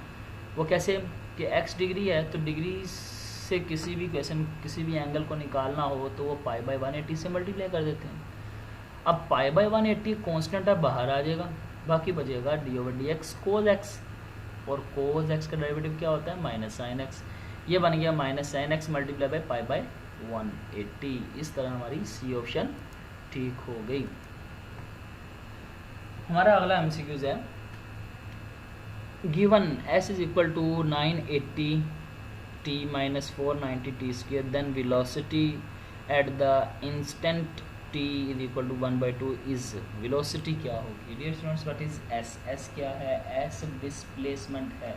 [SPEAKER 1] वो कैसे कि एक्स डिग्री है तो डिग्री से किसी भी क्वेश्चन किसी भी एंगल को निकालना हो तो वो पाई बाई 180 से मल्टीप्लाई कर देते हैं। अब पाई बाई 180 कॉन्स्टेंट है, बाहर आ जाएगा, बाकी बचेगा D over D x cos x. और कोज एक्स का डेरिवेटिव क्या होता है, माइनस साइन एक्स। ये बन गया minus sine x multiply by pi by 180। इस तरह हमारी सी ऑप्शन ठीक हो गई। हमारा अगला एमसीक्यूज है, given s is equal to 980 t minus 490 t square, then velocity at the instant t is equal to 1/2 is, velocity क्या होगी dear students, what is s? s क्या है, s डिस्प्लेसमेंट है।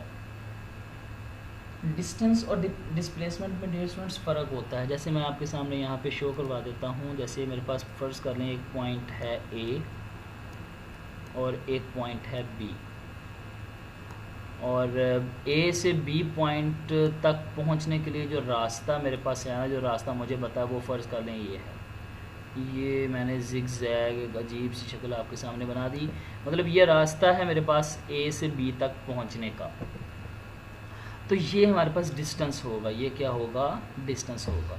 [SPEAKER 1] डिस्टेंस और डिस्प्लेसमेंट में dear students फ़र्क होता है। जैसे मैं आपके सामने यहाँ पे शो करवा देता हूँ। जैसे मेरे पास फर्ज कर लें एक पॉइंट है A और एक पॉइंट है B, और A से B पॉइंट तक पहुंचने के लिए जो रास्ता मेरे पास है ना, जो रास्ता मुझे पता है, वो फ़र्ज़ कर लें ये है। ये मैंने जिगजैग अजीब सी शक्ल आपके सामने बना दी। मतलब ये रास्ता है मेरे पास A से B तक पहुंचने का, तो ये हमारे पास डिस्टेंस होगा। ये क्या होगा, डिस्टेंस होगा।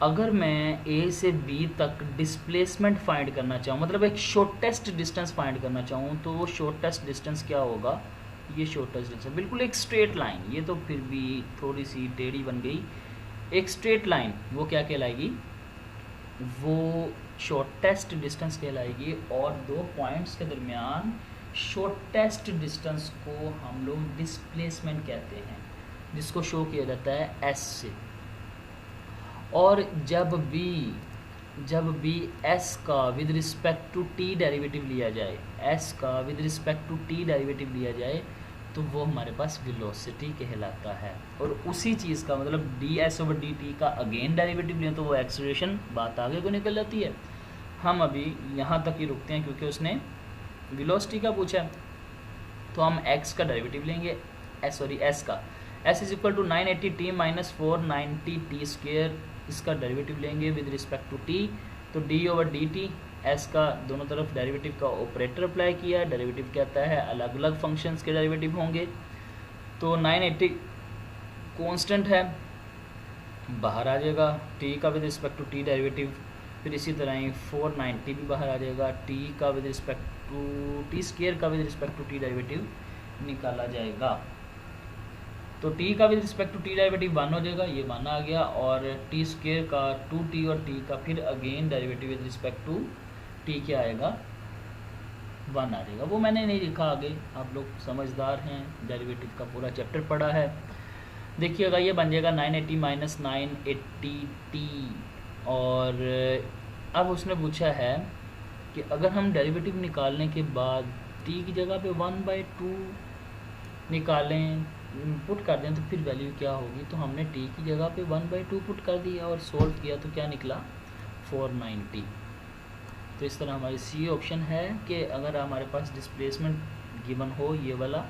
[SPEAKER 1] अगर मैं A से B तक डिस्प्लेसमेंट फाइंड करना चाहूँ, मतलब एक शॉर्टेस्ट डिस्टेंस फाइंड करना चाहूँ, तो वो शॉर्टेस्ट डिस्टेंस क्या होगा, ये शॉर्टेस्ट डिस्टेंस बिल्कुल एक स्ट्रेट लाइन, ये तो फिर भी थोड़ी सी टेढ़ी बन गई। एक स्ट्रेट लाइन वो क्या कहलाएगी, वो शॉर्टेस्ट डिस्टेंस कहलाएगी। और दो पॉइंट्स के दरमियान शॉर्टेस्ट डिस्टेंस को हम लोग डिस्प्लेसमेंट कहते हैं, जिसको शो किया जाता है s से। और जब भी s का with respect to t derivative लिया जाए, s का with respect to t derivative लिया जाए, तो वो हमारे पास वेलोसिटी कहलाता है। और उसी चीज़ का मतलब ds ओवर dt का अगेन डेरिवेटिव लें तो वो एक्सेलरेशन, बात आगे को निकल जाती है। हम अभी यहाँ तक ही रुकते हैं क्योंकि उसने वेलोसिटी का पूछा है, तो हम x का डेरिवेटिव लेंगे, s का। s is equal to 980 t minus 490 t square, इसका डेरिवेटिव लेंगे विद रिस्पेक्ट टू t, तो d ओवर dt, s का दोनों तरफ डेरिवेटिव का ऑपरेटर अप्लाई किया। डेरिवेटिव कहता है अलग अलग फंक्शंस के डेरिवेटिव होंगे, तो 980 कांस्टेंट है, बाहर आ जाएगा, t का with respect to t derivative, फिर इसी तरह ही 490 भी बाहर आ जाएगा, t का with respect to t square का with respect to t derivative निकाला जाएगा। तो t का with respect to t derivative 1 हो जाएगा, ये 1 आ गया, और t स्क्वायर का 2t और t का फिर again derivative with respect to t क्या आएगा, 1 आ जाएगा। वो मैंने नहीं लिखा आगे, आप लोग समझदार हैं, डेरिवेटिव का पूरा चैप्टर पढ़ा है। देखिएगा ये बन जाएगा 980 माइनस 980t। और अब उसने पूछा है कि अगर हम डेरिवेटिव निकालने के बाद t की जगह पे 1/2 निकालें, पुट कर दें, तो फिर वैल्यू क्या होगी, तो हमने t की जगह पे 1/2 पुट कर दिया और सोल्व किया, तो क्या निकला 490। तो इस तरह हमारी सी ऑप्शन है कि अगर हमारे पास डिस्प्लेसमेंट गिवन हो ये वाला,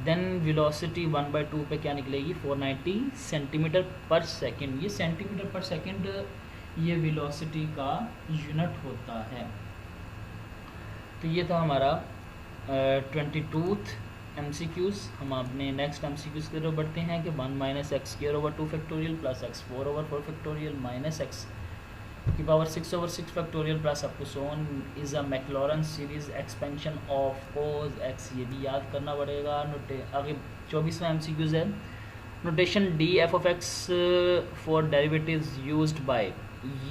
[SPEAKER 1] देन वेलोसिटी 1/2 पे क्या निकलेगी, 490 सेंटीमीटर पर सेकंड। ये सेंटीमीटर पर सेकंड ये वेलोसिटी का यूनिट होता है। तो ये था हमारा 22th MCQs। हम अपने नेक्स्ट MCQs की तरफ बढ़ते हैं कि 1 minus x square over 2 factorial plus x 4 over 4 factorial minus x की power 6 over 6 factorial plus up to so on is a Maclaurin's series expansion of cos x. ये भी याद करना पड़ेगा। आगे 24वां MCQs है, notation df(x) for derivatives used by.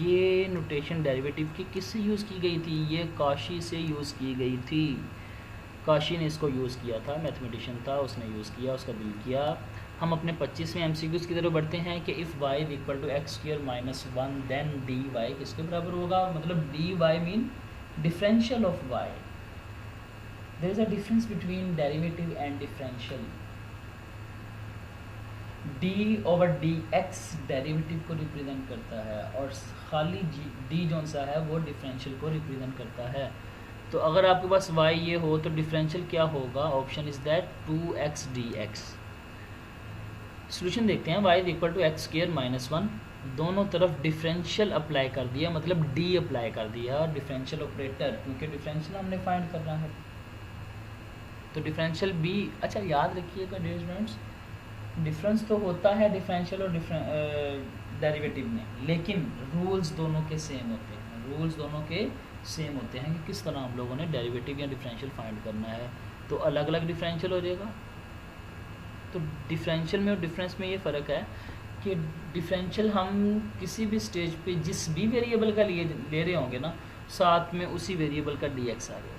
[SPEAKER 1] ये नोटेशन डेरिवेटिव की किससे यूज़ की गई थी, ये काशी से यूज़ की गई थी। काशी ने इसको यूज़ किया था, मैथमेटिशियन था, उसने यूज़ किया, उसका बिल किया। हम अपने 25वें एमसीक्यूज की तरफ बढ़ते हैं कि if y is equal to x square minus 1 then dy किसके बराबर होगा, मतलब dy mean differential of y. There is a difference between derivative and differential. d over dx derivative को रिप्रेजेंट करता है और खाली d जो सा है वो डिफरेंशियल को रिप्रेजेंट करता है. तो अगर आपके पास y ये हो तो डिफरेंशियल क्या होगा, option is that 2x dx. सोल्यूशन देखते हैं. y is equal to x square minus 1, दोनों तरफ डिफरेंशियल अप्लाई कर दिया, मतलब d अप्लाई कर दिया और डिफरेंशियल ऑपरेटर, क्योंकि डिफरेंशियल हमने फाइंड करना है तो डिफरेंशियल b. अच्छा याद रखिएगा डियर स्टूडेंट्स, डिफरेंस तो होता है डिफरेंशियल और डेरिवेटिव में, लेकिन रूल्स दोनों के सेम होते हैं. रूल्स दोनों के सेम होते हैं कि किस तरह हम लोगों ने डेरिवेटिव या डिफरेंशियल फाइंड करना है. तो अलग अलग डिफरेंशियल हो जाएगा. तो डिफरेंशियल में और डिफरेंस में ये फ़र्क है कि डिफरेंशियल हम किसी भी स्टेज पे जिस भी वेरिएबल का ले रहे होंगे ना, साथ में उसी वेरिएबल का dx आ गया.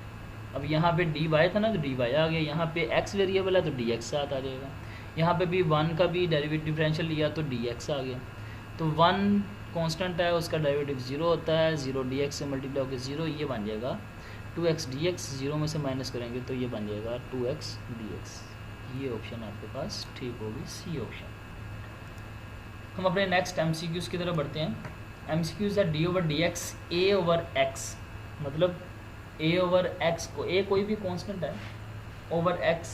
[SPEAKER 1] अब यहाँ पे dy था ना तो dy आ गया, यहाँ पे x वेरिएबल है तो dx साथ आ जाएगा. यहाँ पे भी 1 का भी डेरिवेटिव डिफरेंशियल लिया तो dx आ गया. तो 1 कांस्टेंट है, उसका डेरिवेटिव 0 होता है, 0 dx से मल्टीप्लाई होकर 0, ये बन जाएगा 2x dx. 0 में से माइनस करेंगे तो ये बन जाएगा 2x dx. ये ऑप्शन आपके पास ठीक होगी, सी ऑप्शन. हम अपने नेक्स्ट एमसीक्यूज की तरफ बढ़ते हैं. एमसीक्यूज है डी ओवर डी एक्स ए ओवर एक्स, मतलब ए ओवर एक्स को, ए कोई भी कांस्टेंट है, ओवर एक्स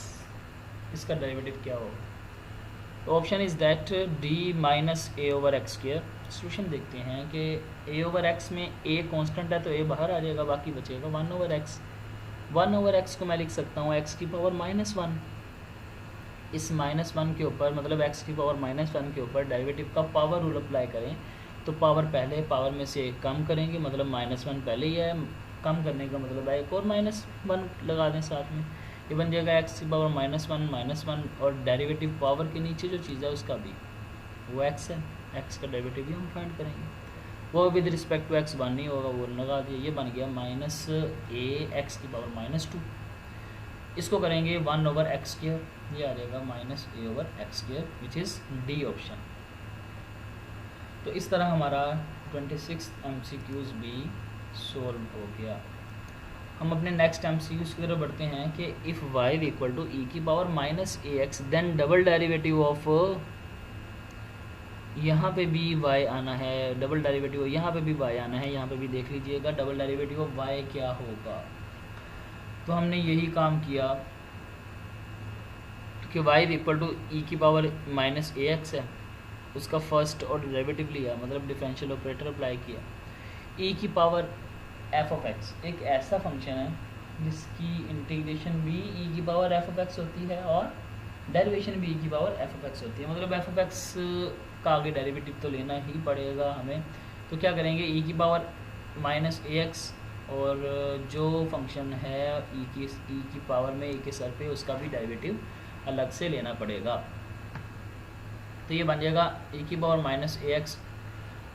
[SPEAKER 1] इसका डेरिवेटिव क्या होगा. तो option is that D minus A over x square. Solution देखते हैं कि ए ओवर एक्स में ए कांस्टेंट है तो ए बाहर आ जाएगा, बाकी बचेगा 1 ओवर एक्स. 1 ओवर एक्स को मैं लिख सकता हूँ एक्स की पावर -1. इस -1 के ऊपर, मतलब x की पावर -1 के ऊपर डेरिवेटिव का पावर रूल अप्लाई करें तो पावर पहले पावर में से कम करेंगे, मतलब -1 पहले ही है, कम करने का मतलब है एक और -1 लगा दें साथ में, ये बन जाएगा x की पावर -1 और डेरिवेटिव पावर के नीचे जो चीज़ है उसका भी वो x है, x का डेरिवेटिव भी हम फाइंड करेंगे. वो विद रिस्पेक्ट टू x 1 नहीं होगा, वो लगा दिया, ये बन गया -a x की पावर -2. इसको करेंगे 1 ओवर एक्स स्क्वायर, ये आ जाएगा -a over x square which is D option. तो इस तरह हमारा 26 MCQs भी सॉल्व हो गया. हम अपने नेक्स्ट MCQs की तरफ बढ़ते हैं कि if y equal to e की power -ax then double derivative of, यहाँ पे भी y आना है, डबल डेरिवेटिव यहाँ पे भी y आना है, यहाँ पे भी देख लीजिएगा डबल डेरिवेटिव ऑफ y क्या होगा. तो हमने यही काम किया कि y इक्वल टू ई की पावर -ax है, उसका फर्स्ट ऑर्डर डेरिवेटिव लिया, मतलब डिफरेंशियल ऑपरेटर अप्लाई किया. e की पावर f ऑफ x एक ऐसा फंक्शन है जिसकी इंटीग्रेशन भी e की पावर f ऑफ x होती है और डेरिवेशन भी e की पावर f ऑफ x होती है, मतलब f ऑफ x का आगे डेरिवेटिव तो लेना ही पड़ेगा हमें. तो क्या करेंगे, e की पावर -ax और जो फंक्शन है e की पावर में e के सर पे, उसका भी डेरिवेटिव अलग से लेना पड़ेगा. तो ये बन जाएगा e की पावर -ax.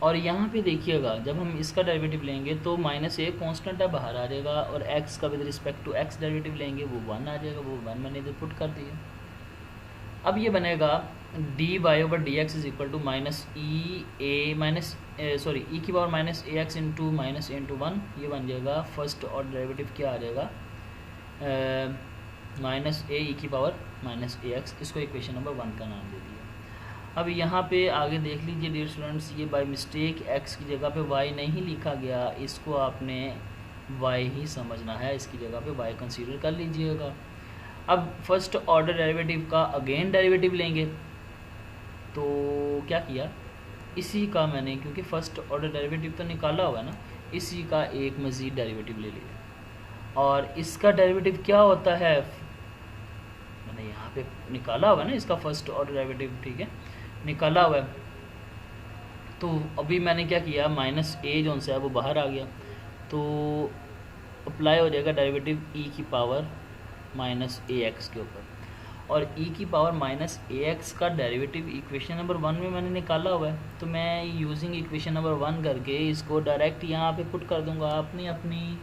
[SPEAKER 1] और यहाँ पे देखिएगा जब हम इसका डेरिवेटिव लेंगे तो -a कांस्टेंट है, बाहर आ जाएगा, और x का with respect to x derivative लेंगे वो 1 आ जाएगा, वो 1 मैंने इधर पुट कर दिया. अब ये बनेगा dy over dx is equal to e की पावर -ax इंटू -1, ये बन जाएगा फर्स्ट और डेरिवेटिव क्या आ जाएगा -a e की पावर -ax. इसको इक्वेशन नंबर 1 का नाम दे दिया. अब यहाँ पे आगे देख लीजिए डियर स्टूडेंट्स, ये बाय मिस्टेक x की जगह पे y नहीं लिखा गया, इसको आपने y ही समझना है, इसकी जगह पे y कंसीडर कर लीजिएगा. अब फर्स्ट ऑर्डर डेरिवेटिव का अगेन डेरिवेटिव लेंगे, तो क्या किया, इसी का मैंने, क्योंकि फर्स्ट ऑर्डर डेरिवेटिव तो निकाला हुआ है ना, इसी का एक मज़ीद डेरिवेटिव ले लिया. और इसका डेरिवेटिव क्या होता है, मैंने यहाँ पे निकाला हुआ है ना, इसका फर्स्ट ऑर्डर डेरिवेटिव, ठीक है, निकाला हुआ है. तो अभी मैंने क्या किया, -a जो सा है वो बाहर आ गया, तो अप्लाई हो जाएगा डेरिवेटिव e की पावर -ax के ऊपर. और e की पावर -ax का डेरिवेटिव इक्वेशन नंबर 1 में मैंने निकाला हुआ है, तो मैं यूजिंग इक्वेशन नंबर 1 करके इसको डायरेक्ट यहाँ पे पुट कर दूंगा. आपने अपनी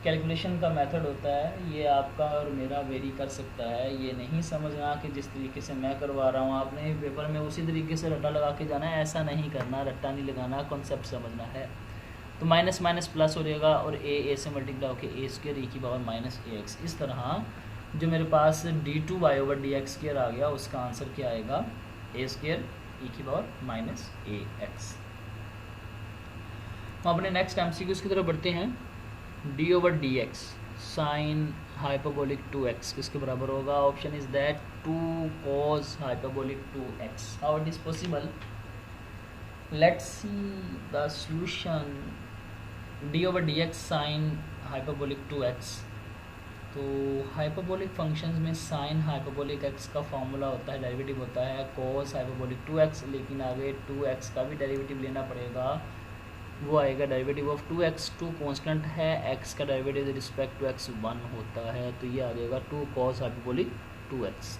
[SPEAKER 1] कैलकुलेशन का मेथड होता है, ये आपका और मेरा वेरी कर सकता है। ये नहीं समझना कि जिस तरीके से मैं करवा रहा हूँ आपने पेपर में उसी तरीके से रट्टा लगा के जाना है, ऐसा नहीं करना, रट्टा नहीं लगाना, कॉन्सेप्ट समझना है। तो माइनस माइनस प्लस हो जाएगा और ए से मल्टीप्लाई होकर ए स्क्र ई की पावर माइनस ए एक्स। इस तरह जो मेरे पास d2y over D x square आ गया, उसका आंसर क्या आएगा, ए स्क्र ई की पावर माइनस ए एक्स। हम अपने नेक्स्ट एमसीक्यूज की तरफ बढ़ते हैं। D over D x sine hyperbolic 2x किसके बराबर होगा? Option is that 2 cos hyperbolic 2x। How it is possible? Let's see the solution. D over D x sine hyperbolic 2x, तो हाइपरबोलिक फंक्शंस में sine hyperbolic x का formula होता है, derivative होता है cos हाइपरबोलिक 2x, लेकिन आगे 2x का भी डेरिवेटिव लेना पड़ेगा, वो आएगा डेरिवेटिव ऑफ 2x। 2 कांस्टेंट है, x का derivative with respect to x 1 होता है, तो ये आ जाएगा 2 cos हाइपरबोलिक 2x।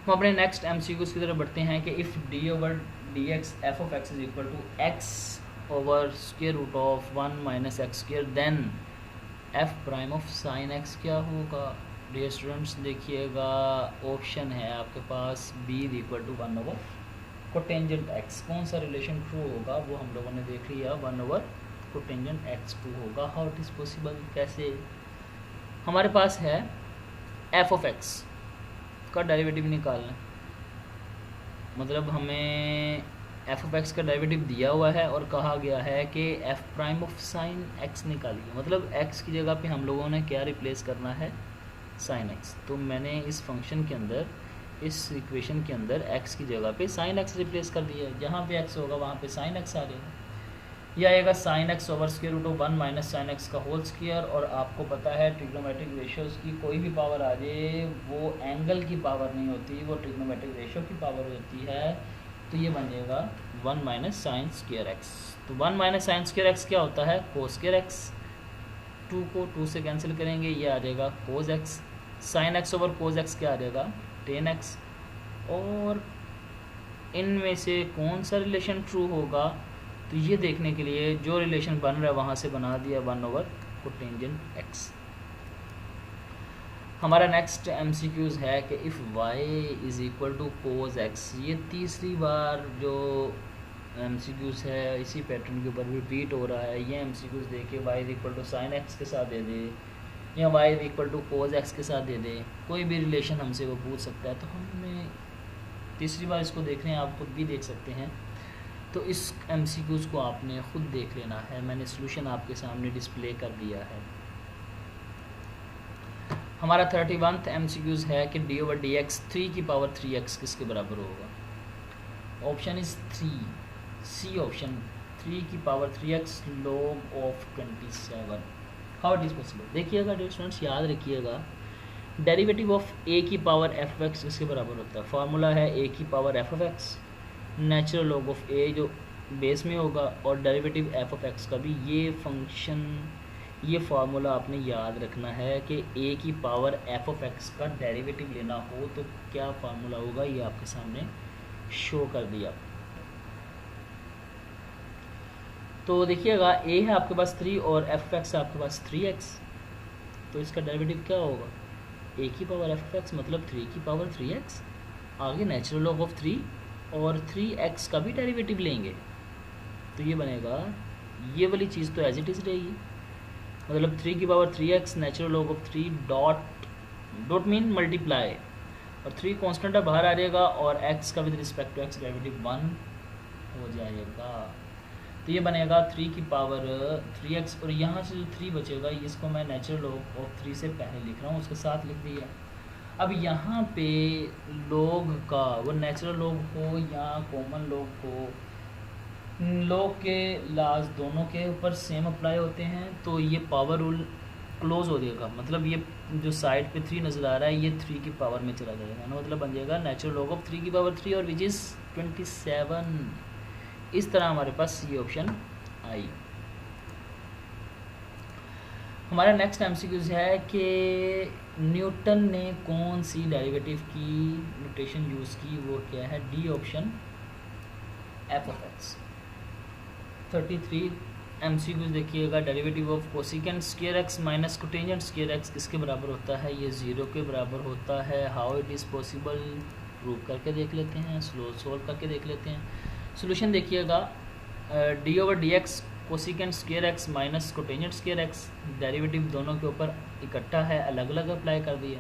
[SPEAKER 1] हम अपने नेक्स्ट एमसीक्यूज की तरफ बढ़ते हैं कि if D over D x f of x is equal to x over square root of 1 minus x square, then f prime of sine x क्या होगा? डियर स्टूडेंट्स देखिएगा, ऑप्शन है आपके पास B is equal to 1 over cotangent x. कौन सा relation true होगा वो हम लोगों ने देख लिया, 1 ओवर कोटेंजेंट एक्स ट्रू होगा। हाउ इट इज़ पॉसिबल, कैसे? हमारे पास है एफ ऑफ एक्स का डेरिवेटिव निकालना, मतलब हमें एफ ऑफ एक्स का डेरिवेटिव दिया हुआ है और कहा गया है कि F prime of sine x निकालिए, मतलब एक्स की जगह पे हम लोगों ने क्या रिप्लेस करना है, साइन एक्स। तो मैंने इस फंक्शन के अंदर, इस इक्वेशन के अंदर x की जगह पे साइन x रिप्लेस कर दिया है, जहाँ पे x होगा वहाँ पे साइन x आ जाएगा। यह आएगा sine x over square root of 1 minus sine x का होल स्क्वायर। और आपको पता है ट्रिग्नोमेट्रिक रेशियोज़ की कोई भी पावर आ जाए वो एंगल की पावर नहीं होती, वो ट्रिग्नोमेट्रिक रेशियो की पावर होती है। तो ये बन जाएगा 1 माइनस साइन स्क्वायर एक्स। तो 1 माइनस साइन स्क्वायर एक्स क्या होता है, कोस स्क्वायर एक्स। 2 को 2 से कैंसिल करेंगे, ये आ जाएगा cos x. Sine x over cos x क्या आ जाएगा, टेन एक्स। और इनमें से कौन सा रिलेशन ट्रू होगा, तो ये देखने के लिए जो रिलेशन बन रहा है वहाँ से बना दिया 1 ओवर कोटेंजेंट एक्स। हमारा नेक्स्ट एमसीक्यूज़ है कि if y is equal to cos x. ये तीसरी बार जो एमसीक्यूज़ है इसी पैटर्न के ऊपर रिपीट हो रहा है। ये एमसीक्यूज़ देके y is equal to sine x के साथ दे दे या y is equal to cos x के साथ दे दे, कोई भी रिलेशन हमसे वो पूछ सकता है। तो हमें तीसरी बार इसको देख रहे हैं, आप खुद भी देख सकते हैं। तो इस एमसीक्यूज़ को आपने ख़ुद देख लेना है, मैंने सॉल्यूशन आपके सामने डिस्प्ले कर दिया है। हमारा 31th एमसीक्यूज़ है कि डी ओवर डी एक्स 3 की पावर 3x किसके बराबर होगा? ऑप्शन इज़ 3, सी ऑप्शन, 3 की power 3x log of 27। How it is possible? देखिएगा डियर स्टूडेंट्स, याद रखिएगा, डेरिवेटिव ऑफ a की पावर एफ ऑफ एक्स किसके बराबर होता है? फार्मूला है a की power f of x, natural log of a जो बेस में होगा, और डेरिवेटिव एफ ऑफ एक्स का भी। ये फंक्शन, ये फार्मूला आपने याद रखना है कि a की पावर एफ ऑफ एक्स का डेरिवेटिव लेना हो तो क्या फार्मूला होगा, ये आपके सामने शो कर दिया। तो देखिएगा, a है आपके पास 3 और एफ ऑफ एक्स है आपके पास 3x, तो इसका डेरिवेटिव क्या होगा, a की पावर एफ ऑफ एक्स मतलब 3 की पावर 3x, आगे नेचुरल लॉग ऑफ 3 और 3x का भी डेरिवेटिव लेंगे, तो ये बनेगा, ये वाली चीज़ तो एज इट इज़ रहेगी, मतलब 3 की power 3x natural log of 3 dot mean multiply, और 3 कांस्टेंट बाहर आ जाएगा और x का with respect to x derivative 1 हो जाएगा। तो ये बनेगा 3 की पावर 3x, और यहाँ से जो 3 बचेगा इसको मैं नेचुरल लॉग ऑफ 3 से पहले लिख रहा हूँ, उसके साथ लिख दिया। अब यहाँ पे लॉग का वो नेचुरल लॉग हो या कॉमन लॉग हो, लॉग के लाज दोनों के ऊपर सेम अप्लाई होते हैं, तो ये पावर रूल क्लोज हो जाएगा, मतलब ये जो साइड पे 3 नज़र आ रहा है ये 3 की पावर में चला जाएगा, मतलब बन जाएगा नेचुरल लॉग ऑफ 3 की पावर 3 और विच इज़ 27। इस तरह हमारे पास ये ऑप्शन आई। हमारा नेक्स्ट एमसीक्यूज है कि न्यूटन ने कौन सी डेरिवेटिव की नोटेशन यूज़ की, वो क्या है, D option f of x. 33 MCQs देखिएगा, derivative of cosecant square x minus cotangent square x किसके बराबर होता है? ये 0 के बराबर होता है। How it is possible, prove करके देख लेते हैं, सोल्व करके देख लेते हैं। सोल्यूशन देखिएगा, D over D x cosecant square x minus cotangent square x, derivative दोनों के ऊपर इकट्ठा है, अलग अलग अप्लाई कर दिया।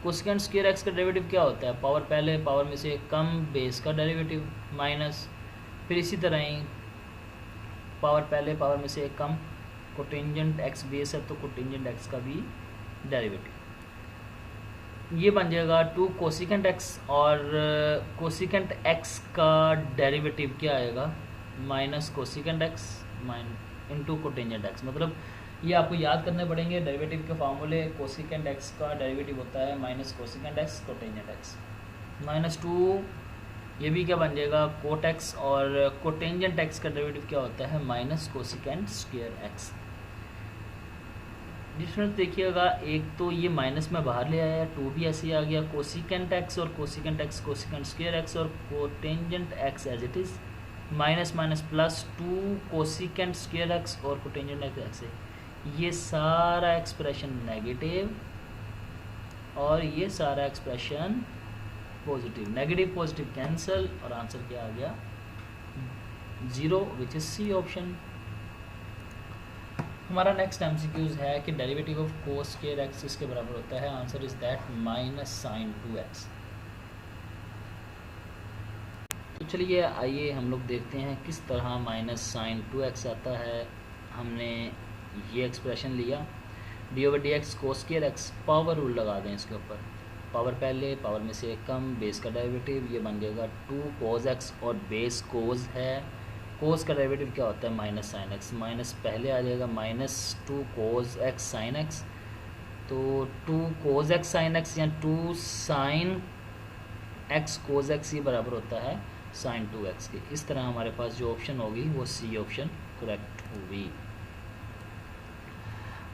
[SPEAKER 1] कोसिकेंट स्क्वायर एक्स का डेरिवेटिव क्या होता है? पावर पहले, पावर में से कम, बेस का डेरिवेटिव माइनस, फिर इसी तरह ही पावर पहले, पावर में से कम, कोटेंजेंट एक्स बेस है तो कोटेंजेंट एक्स का भी डेरिवेटिव। ये बन जाएगा 2 कोसिकेंट एक्स, और कोसिकेंट एक्स का डेरिवेटिव क्या आएगा? Minus cosecant x into cotangent x. मतलब ये आपको याद करने पड़ेंगे डेरिवेटिव के फार्मूले। कोसिकेंट एक्स का डेरिवेटिव होता है minus cosecant x cotangent x, minus 2, ये भी क्या बन जाएगा? कोट एक्स, और कोटेंजेंट एक्स का डेरिवेटिव क्या होता है? Minus cosecant square x. Difference देखिएगा, एक तो ये माइनस में बाहर ले आया, 2 भी ऐसे ही आ गया, कोसिकेंट एक्स और cosecant x, cosecant square x और cotangent x as it is, minus minus plus 2 cosecant square x और कोटेंजेंट एक्स है। ये सारा एक्सप्रेशन नेगेटिव और ये सारा expression positive, negative positive cancel, और आंसर क्या आ गया? 0, विच इज सी ऑप्शन। हमारा नेक्स्ट एमसीक्यूज है कि derivative of cos square x किसके बराबर होता है? Answer is that minus sign 2x। तो चलिए आइए हम लोग देखते हैं किस तरह माइनस साइन 2x आता है। हमने ये एक्सप्रेशन लिया, डी ओवर डी एक्स कोस स्क्वायर एक्स, पावर रूल लगा दें इसके ऊपर, पावर पहले, पावर में से कम, बेस का डेरिवेटिव, ये बन जाएगा 2 कोस एक्स, और बेस कोस है, कोस का डेरिवेटिव क्या होता है? माइनस साइन एक्स, माइनस पहले आ जाएगा minus 2 cos x sine x, तो 2 कोस एक्स साइन एक्स या 2 साइन एक्स कोस एक्स ये बराबर होता है साइन 2x के। इस तरह हमारे पास जो ऑप्शन होगी वो सी ऑप्शन करेक्ट होगी।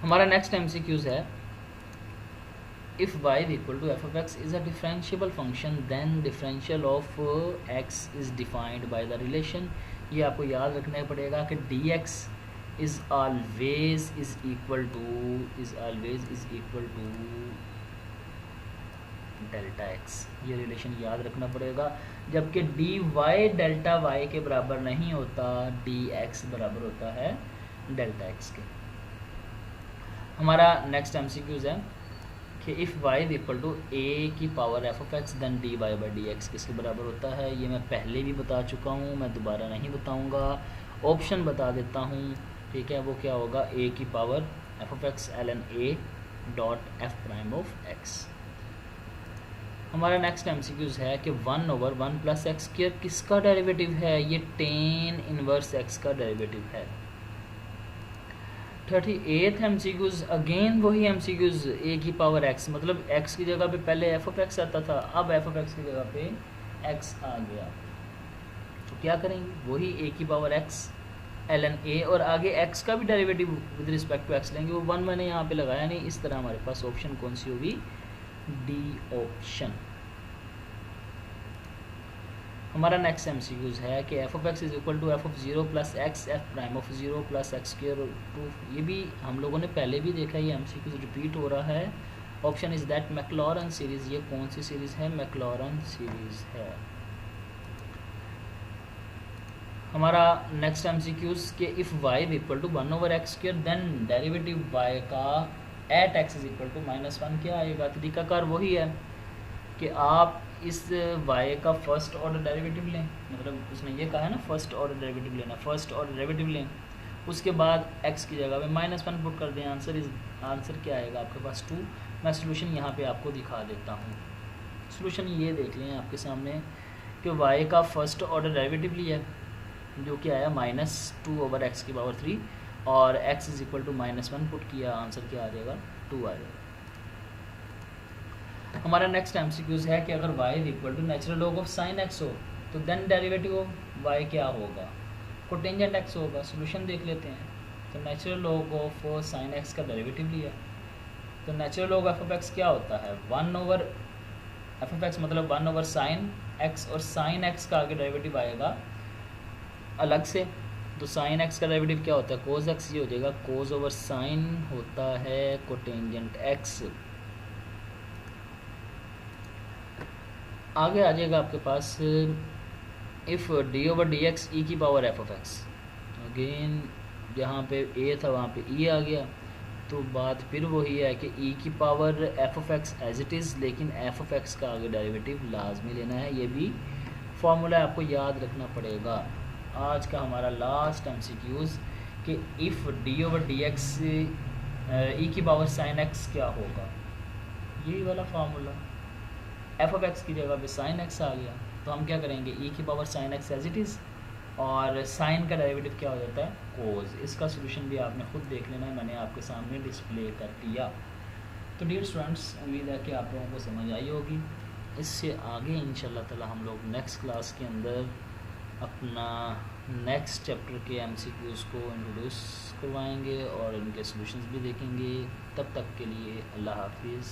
[SPEAKER 1] हमारा नेक्स्ट एमसीक्यूज है, if y is equal to f of x is a differentiable function then differential of x is defined by the relation। ये आपको याद रखना पड़ेगा कि dx is always equal to delta x, ये रिलेशन याद रखना पड़ेगा। जबकि dy डेल्टा y के बराबर नहीं होता, dx बराबर होता है डेल्टा x के। हमारा नेक्स्ट एमसीक्यूज है कि if y is equal to a की power f of x then dy by d x किसके बराबर होता है? ये मैं पहले भी बता चुका हूँ, मैं दोबारा नहीं बताऊँगा, ऑप्शन बता देता हूँ, ठीक है। वो क्या होगा? a की power f of x ln a dot f prime of x। हमारा नेक्स्ट एमसीक्यूज है कि 1 ओवर 1 प्लस एक्स स्क्वायर किसका डेरिवेटिव है? ये टेन इनवर्स x का डेरिवेटिव है। 38th एमसीक्यूज, अगेन वही एमसीक्यूज, a की पावर x, मतलब x की जगह पे पहले f ऑफ x आता था, अब f ऑफ x की जगह पे x आ गया, तो क्या करेंगे? वही a की पावर x ln a, और आगे x का भी derivative with respect to x लेंगे, वो 1 मैंने यहाँ पे लगाया नहीं। इस तरह हमारे पास ऑप्शन कौन सी होगी? D option. हमारा नेक्स्ट एमसीक्यूज है कि f of x is equal to f of 0 plus x f prime of 0 plus x square two. ये भी हम लोगों ने पहले भी देखा, ये एमसीक्यूज रिपीट हो रहा है। Option is that Maclaurin series. ये कौन सी सीरीज है? मैक्लॉरन सीरीज है। हमारा नेक्स्ट एमसीक्यूज के if y is equal to 1 over x square then derivative y का at x is equal to -1 क्या आएगा? तरीकाकार वही है कि आप इस y का फर्स्ट ऑर्डर डेरिवेटिव लें, मतलब उसने ये कहा है ना फर्स्ट ऑर्डर डेरिवेटिव लेना, फर्स्ट ऑर्डर डेरिवेटिव लें, उसके बाद x की जगह पे -1 पुट कर दें। आंसर क्या आएगा आपके पास? 2। मैं सोल्यूशन यहाँ पे आपको दिखा देता हूँ। सोल्यूशन ये देख लें आपके सामने कि y का फर्स्ट ऑर्डर डेरिवेटिव लिया जो कि आया -2 ओवर x की पावर 3, और x is equal to -1 put किया, आंसर क्या आ जाएगा? 2 आ जाएगा। हमारा नेक्स्ट एमसीक्यूज है कि अगर y is equal to natural log of sine x हो तो देन डेरिवेटिव ऑफ y क्या होगा? कोटेंजेंट x होगा। सोल्यूशन देख लेते हैं। तो natural log of sine x का डेरिवेटिव लिया, तो natural log f of x क्या होता है? 1 ओवर f ऑफ x मतलब 1 ओवर साइन x, और साइन x का आगे डेरिवेटिव आएगा अलग से, तो साइन एक्स का डेरिवेटिव क्या होता है, कोस एक्स, ये हो जाएगा कोस ओवर साइन होता है कोटेंजेंट एक्स। आगे आ जाएगा आपके पास if D over D x e की power f of x, again जहाँ पे ए था वहाँ पे ई आ गया, तो बात फिर वही है कि ई की power f of x as it is, लेकिन एफ ऑफ एक्स का आगे डेरिवेटिव लाजमी लेना है, ये भी फॉर्मूला आपको याद रखना पड़ेगा। आज का हमारा लास्ट एमसीक्यूज़ कि if D over D x e की पावर साइन एक्स क्या होगा, यही वाला फार्मूला, एफ ऑफ एक्स की जगह पे साइन एक्स आ गया, तो हम क्या करेंगे, ई की power sine x as it is, और साइन का डेरिवेटिव क्या हो जाता है, कोस। इसका सोल्यूशन भी आपने खुद देख लेना है, मैंने आपके सामने डिस्प्ले कर दिया। तो डियर स्टूडेंट्स, उम्मीद है कि आप लोगों को समझ आई होगी। इससे आगे इंशाल्लाह ताला हम लोग नेक्स्ट क्लास के अंदर अपना नेक्स्ट चैप्टर के एमसीक्यूज़ को इंट्रोड्यूस करवाएंगे और इनके सॉल्यूशंस भी देखेंगे। तब तक के लिए अल्लाह हाफिज़।